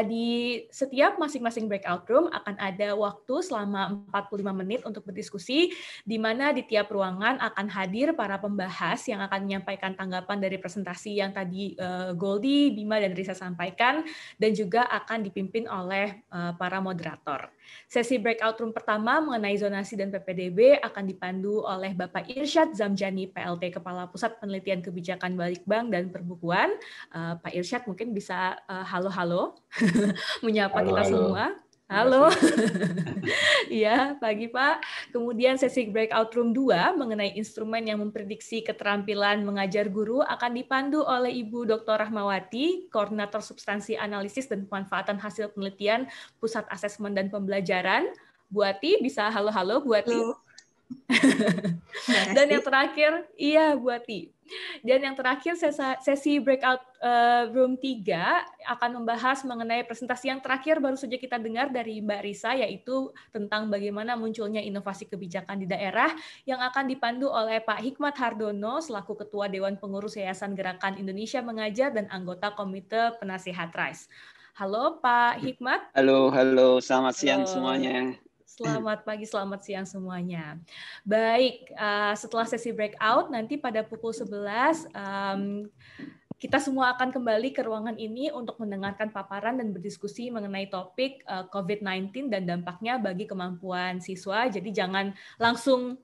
Speaker 1: Di setiap masing-masing breakout room akan ada waktu selama 45 menit untuk berdiskusi, di mana di tiap ruangan akan hadir para pembahas yang akan menyampaikan tanggapan dari presentasi yang tadi Goldie, Bima, dan Risa sampaikan, dan juga akan dipimpin oleh para moderator. Sesi breakout room pertama mengenai zonasi dan PPDB akan dipandu oleh Bapak Irsyad Zamjani, PLT Kepala Pusat Penelitian Kebijakan Balitbank dan Perbukuan. Pak Irsyad mungkin bisa halo-halo menyapa kita semua. Halo. Iya, pagi Pak. Kemudian sesi breakout room 2 mengenai instrumen yang memprediksi keterampilan mengajar guru akan dipandu oleh Ibu Dr. Rahmawati, Koordinator Substansi Analisis dan Pemanfaatan Hasil Penelitian Pusat Asesmen dan Pembelajaran. Bu Ati, bisa halo-halo Bu Ati? Dan yang terakhir, iya Bu Ati. Dan yang terakhir sesi breakout room 3 akan membahas mengenai presentasi yang terakhir baru saja kita dengar dari Mbak Risa, yaitu tentang bagaimana munculnya inovasi kebijakan di daerah yang akan dipandu oleh Pak Hikmat Hardono selaku Ketua Dewan Pengurus Yayasan Gerakan Indonesia Mengajar dan anggota Komite Penasihat RISE. Halo Pak Hikmat.
Speaker 13: Halo, selamat siang semuanya.
Speaker 1: Selamat pagi, selamat siang semuanya. Baik, setelah sesi breakout, nanti pada pukul 11, kita semua akan kembali ke ruangan ini untuk mendengarkan paparan dan berdiskusi mengenai topik COVID-19 dan dampaknya bagi kemampuan siswa. Jadi jangan langsung